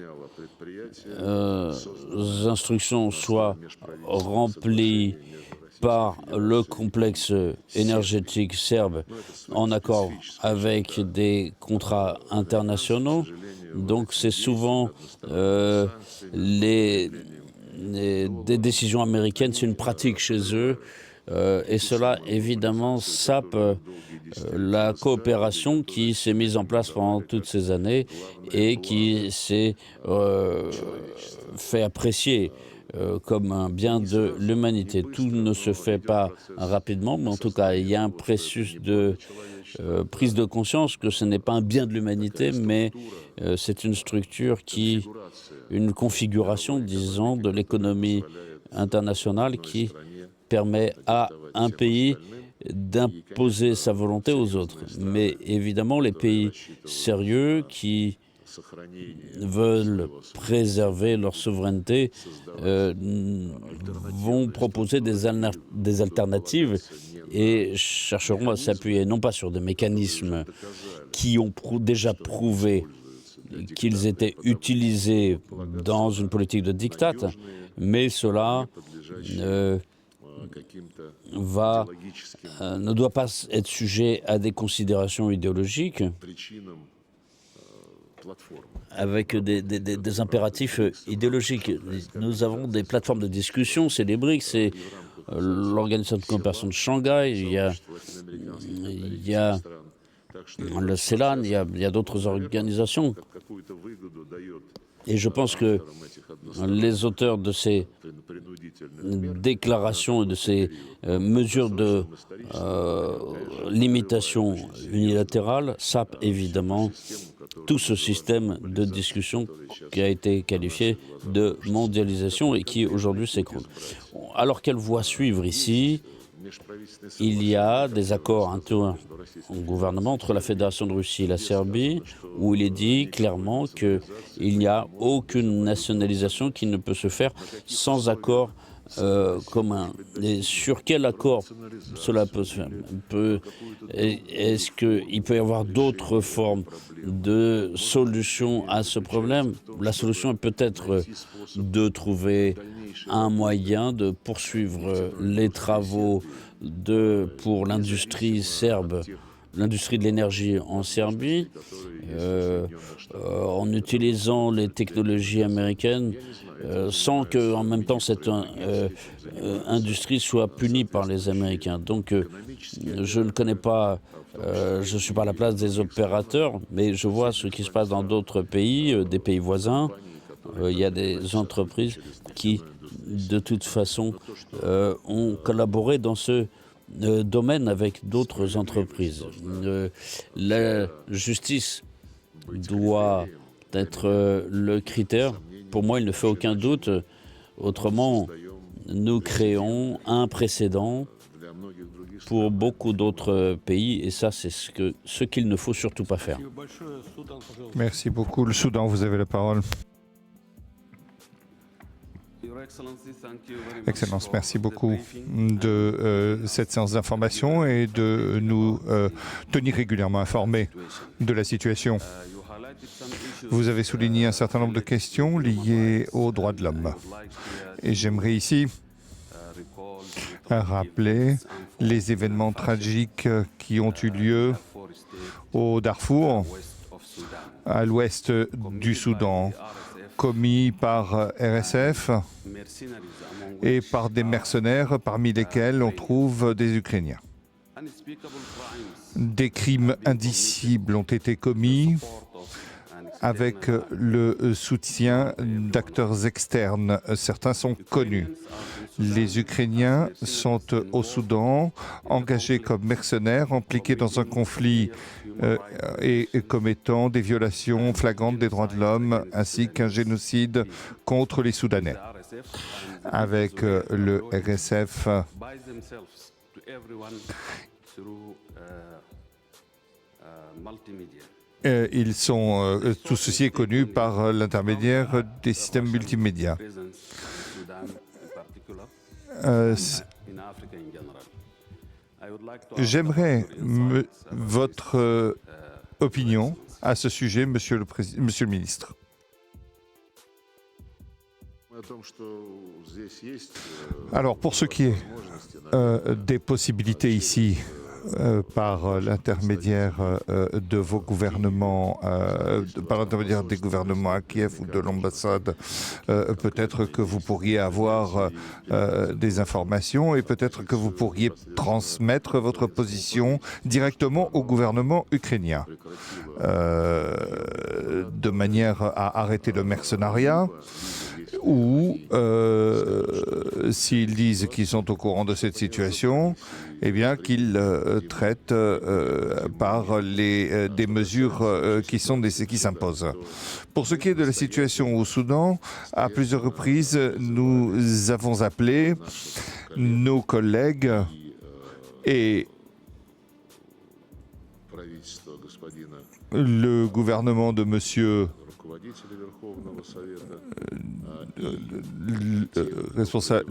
instructions soient remplies par le complexe énergétique serbe en accord avec des contrats internationaux. Donc c'est souvent des décisions américaines, c'est une pratique chez eux. Et cela, évidemment, sape la coopération qui s'est mise en place pendant toutes ces années et qui s'est fait apprécier comme un bien de l'humanité. Tout ne se fait pas rapidement, mais en tout cas, il y a un processus de prise de conscience que ce n'est pas un bien de l'humanité, mais c'est une structure une configuration, disons, de l'économie internationale qui permet à un pays d'imposer sa volonté aux autres. Mais évidemment, les pays sérieux qui veulent préserver leur souveraineté vont proposer des alternatives et chercheront à s'appuyer non pas sur des mécanismes qui ont déjà prouvé qu'ils étaient utilisés dans une politique de diktat, mais cela ne doit pas être sujet à des considérations idéologiques avec des impératifs idéologiques. Nous avons des plateformes de discussion, c'est les BRICS, c'est l'Organisation de coopération de Shanghai, il y a le CELAN, il y a d'autres organisations. Et je pense que les auteurs de ces déclarations et de ces mesures de limitation unilatérale sapent évidemment tout ce système de discussion qui a été qualifié de mondialisation et qui aujourd'hui s'écroule. Alors quelle voie suivre ici? Il y a des accords intergouvernementaux entre la Fédération de Russie et la Serbie où il est dit clairement qu'il n'y a aucune nationalisation qui ne peut se faire sans accord commun. Et sur quel accord cela peut se faire? Est-ce qu'il peut y avoir d'autres formes de solutions à ce problème? La solution est peut-être de trouver un moyen de poursuivre les travaux pour l'industrie serbe, l'industrie de l'énergie en Serbie, en utilisant les technologies américaines, sans que, en même temps, cette industrie soit punie par les Américains. Donc, je ne connais pas, je ne suis pas à la place des opérateurs, mais je vois ce qui se passe dans d'autres pays, des pays voisins. Il y a des entreprises qui, de toute façon, ont collaboré dans ce domaine avec d'autres entreprises. La justice doit être le critère. Pour moi, il ne fait aucun doute. Autrement, nous créons un précédent pour beaucoup d'autres pays, et ça, c'est ce qu'il ne faut surtout pas faire. Merci beaucoup. Le Soudan, vous avez la parole. Excellence, merci beaucoup de cette séance d'information et de nous tenir régulièrement informés de la situation. Vous avez souligné un certain nombre de questions liées aux droits de l'homme. Et j'aimerais ici rappeler les événements tragiques qui ont eu lieu au Darfour, à l'ouest du Soudan, commis par RSF et par des mercenaires, parmi lesquels on trouve des Ukrainiens. Des crimes indicibles ont été commis avec le soutien d'acteurs externes. Certains sont connus. Les Ukrainiens sont au Soudan, engagés comme mercenaires, impliqués dans un conflit et commettant des violations flagrantes des droits de l'homme, ainsi qu'un génocide contre les Soudanais. Avec le RSF, ils sont, tout ceci est connu par l'intermédiaire des systèmes multimédia. J'aimerais votre opinion à ce sujet, Monsieur le Ministre. Alors, pour ce qui est des possibilités ici, par l'intermédiaire de vos gouvernements, par l'intermédiaire des gouvernements à Kiev ou de l'ambassade, peut-être que vous pourriez avoir des informations et peut-être que vous pourriez transmettre votre position directement au gouvernement ukrainien, de manière à arrêter le mercenariat, ou s'ils disent qu'ils sont au courant de cette situation, eh bien qu'ils traitent par des mesures qui s'imposent. Pour ce qui est de la situation au Soudan, à plusieurs reprises, nous avons appelé nos collègues et le gouvernement de monsieur responsable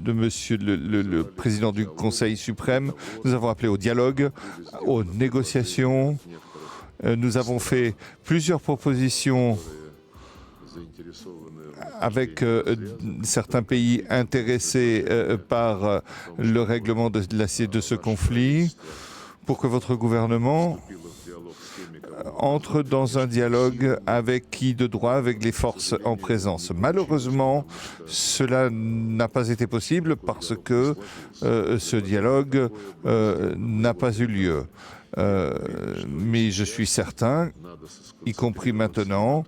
de monsieur le président du Conseil suprême. Nous avons appelé au dialogue, aux négociations. Nous avons fait plusieurs propositions avec certains pays intéressés par le règlement de ce conflit pour que votre gouvernement entre dans un dialogue avec qui de droit, avec les forces en présence. Malheureusement, cela n'a pas été possible parce que ce dialogue n'a pas eu lieu. Mais je suis certain, y compris maintenant,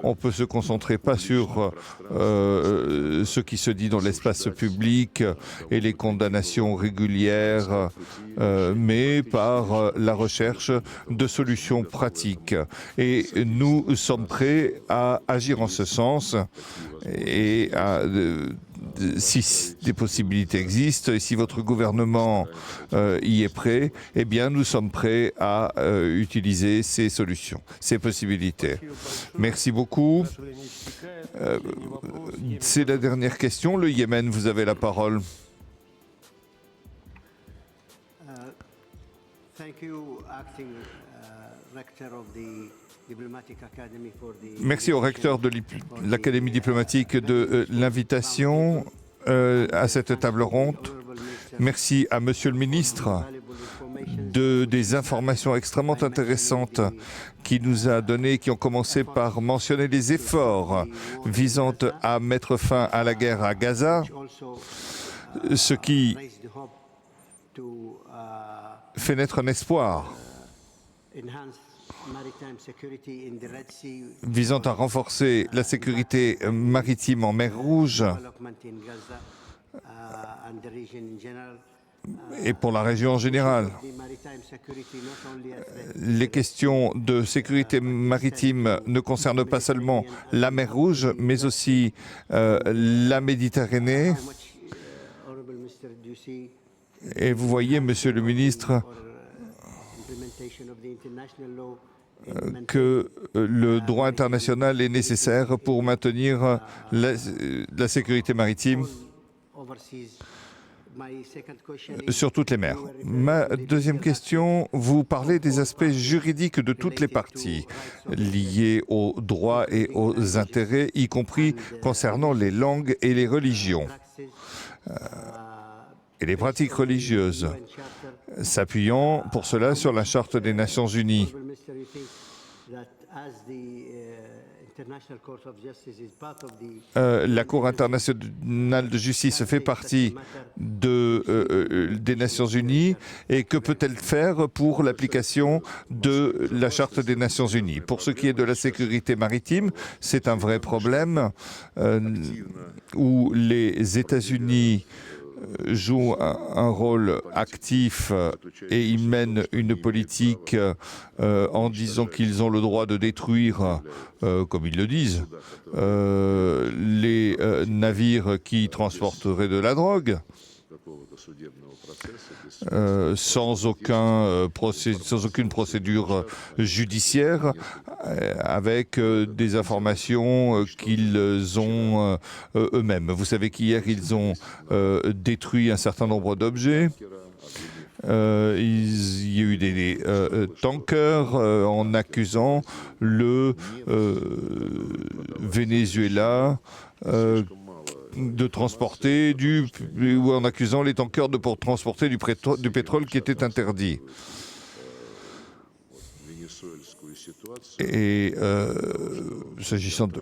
on peut se concentrer pas sur ce qui se dit dans l'espace public et les condamnations régulières, mais par la recherche de solutions pratiques. Et nous sommes prêts à agir en ce sens et si des possibilités existent et si votre gouvernement y est prêt, eh bien nous sommes prêts à utiliser ces solutions, ces possibilités. Merci beaucoup. C'est la dernière question. Le Yémen, vous avez la parole. Merci au recteur de l'Académie diplomatique de l'invitation à cette table ronde. Merci à Monsieur le ministre des informations extrêmement intéressantes qu'il nous a données, qui ont commencé par mentionner les efforts visant à mettre fin à la guerre à Gaza, ce qui fait naître un espoir visant à renforcer la sécurité maritime en mer Rouge et pour la région en général. Les questions de sécurité maritime ne concernent pas seulement la mer Rouge, mais aussi la Méditerranée. Et vous voyez, Monsieur le ministre, que le droit international est nécessaire pour maintenir la sécurité maritime sur toutes les mers. Ma deuxième question, vous parlez des aspects juridiques de toutes les parties liés aux droits et aux intérêts, y compris concernant les langues et les religions et les pratiques religieuses, s'appuyant pour cela sur la Charte des Nations Unies. La Cour internationale de justice fait partie des Nations Unies, et que peut-elle faire pour l'application de la Charte des Nations Unies? Pour ce qui est de la sécurité maritime, c'est un vrai problème où les États-Unis jouent un rôle actif et ils mènent une politique en disant qu'ils ont le droit de détruire, comme ils le disent, les navires qui transporteraient de la drogue, sans aucune procédure judiciaire, avec des informations qu'ils ont eux-mêmes. Vous savez qu'hier, ils ont détruit un certain nombre d'objets Il y a eu des tankers en accusant le Venezuela de transporter ou en accusant les tankers de transporter du pétrole qui était interdit. Et s'agissant de...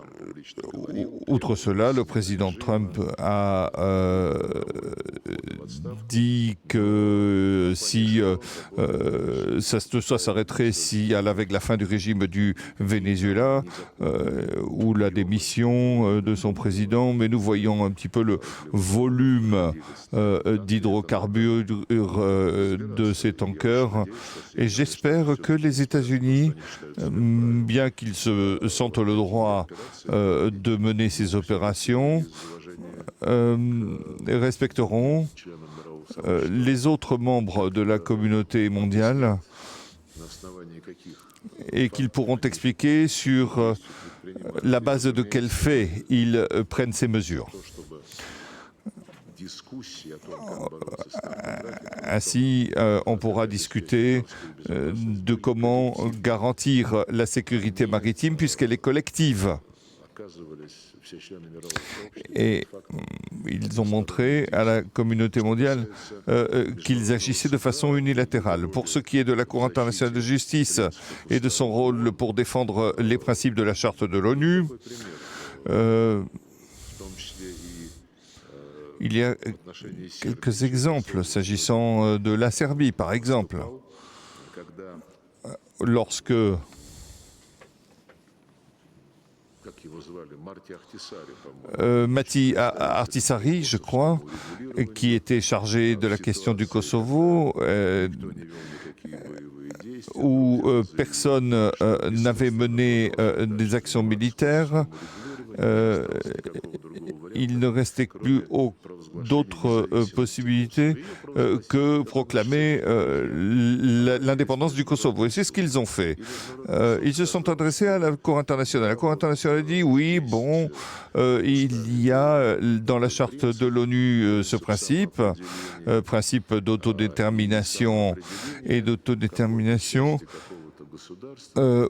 Outre cela, le président Trump a dit que si ça s'arrêterait avec la fin du régime du Venezuela ou la démission de son président, mais nous voyons un petit peu le volume d'hydrocarbures de ces tankers et j'espère que les États-Unis, bien qu'ils se sentent le droit de mener ces opérations, respecteront les autres membres de la communauté mondiale et qu'ils pourront expliquer sur la base de quels faits ils prennent ces mesures. Ainsi, on pourra discuter de comment garantir la sécurité maritime puisqu'elle est collective. Et ils ont montré à la communauté mondiale qu'ils agissaient de façon unilatérale. Pour ce qui est de la Cour internationale de justice et de son rôle pour défendre les principes de la Charte de l'ONU, il y a quelques exemples s'agissant de la Serbie, par exemple. Lorsque Matti Ahtisaari, je crois, qui était chargé de la question du Kosovo, où personne n'avait mené des actions militaires, il ne restait plus d'autres possibilités que proclamer l'indépendance du Kosovo. Et c'est ce qu'ils ont fait. Ils se sont adressés à la Cour internationale. La Cour internationale a dit, oui, bon, il y a dans la charte de l'ONU ce principe d'autodétermination et d'autodétermination,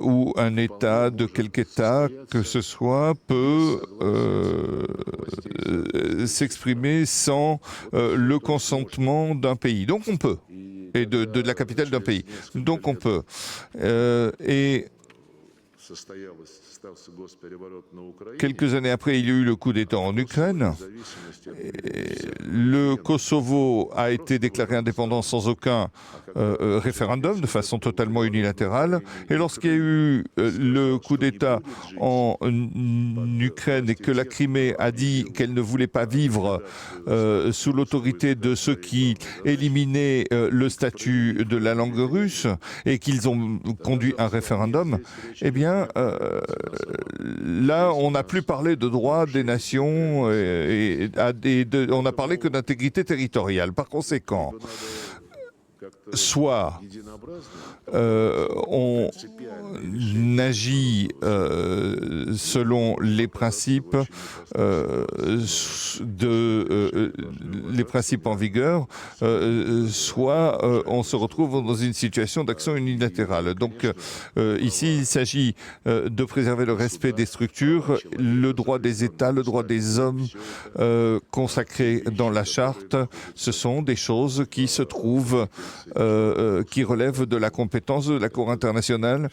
où un État, de quelque État que ce soit, peut s'exprimer sans le consentement d'un pays. Donc on peut, et de la capitale d'un pays. Donc on peut. Et quelques années après, il y a eu le coup d'État en Ukraine. Le Kosovo a été déclaré indépendant sans aucun référendum, de façon totalement unilatérale. Et lorsqu'il y a eu le coup d'État en Ukraine et que la Crimée a dit qu'elle ne voulait pas vivre sous l'autorité de ceux qui éliminaient le statut de la langue russe et qu'ils ont conduit un référendum, eh bien, là, on n'a plus parlé de droit des nations on n'a parlé que d'intégrité territoriale. Par conséquent, soit on agit selon les principes les principes en vigueur, soit on se retrouve dans une situation d'action unilatérale. Donc ici, il s'agit de préserver le respect des structures, le droit des États, le droit des hommes consacrés dans la charte. Ce sont des choses qui se trouvent qui relèvent de la compétence de la Cour internationale.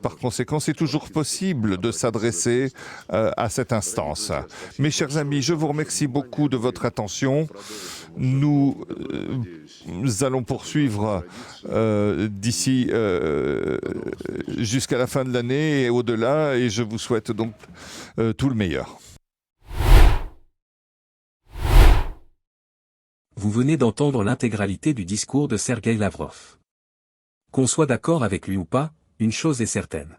Par conséquent, c'est toujours possible de s'adresser à cette instance. Mes chers amis, je vous remercie beaucoup de votre attention. Nous allons poursuivre d'ici jusqu'à la fin de l'année et au-delà, et je vous souhaite donc tout le meilleur. Vous venez d'entendre l'intégralité du discours de Sergueï Lavrov. Qu'on soit d'accord avec lui ou pas, une chose est certaine.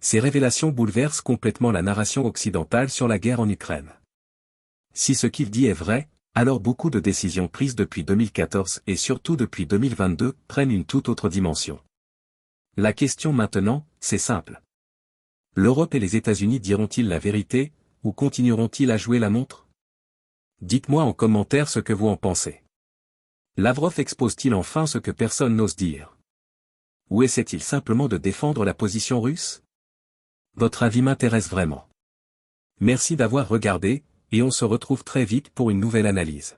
Ces révélations bouleversent complètement la narration occidentale sur la guerre en Ukraine. Si ce qu'il dit est vrai, alors beaucoup de décisions prises depuis 2014 et surtout depuis 2022 prennent une toute autre dimension. La question maintenant, c'est simple. L'Europe et les États-Unis diront-ils la vérité, ou continueront-ils à jouer la montre ? Dites-moi en commentaire ce que vous en pensez. Lavrov expose-t-il enfin ce que personne n'ose dire? Ou essaie-t-il simplement de défendre la position russe? Votre avis m'intéresse vraiment. Merci d'avoir regardé, et on se retrouve très vite pour une nouvelle analyse.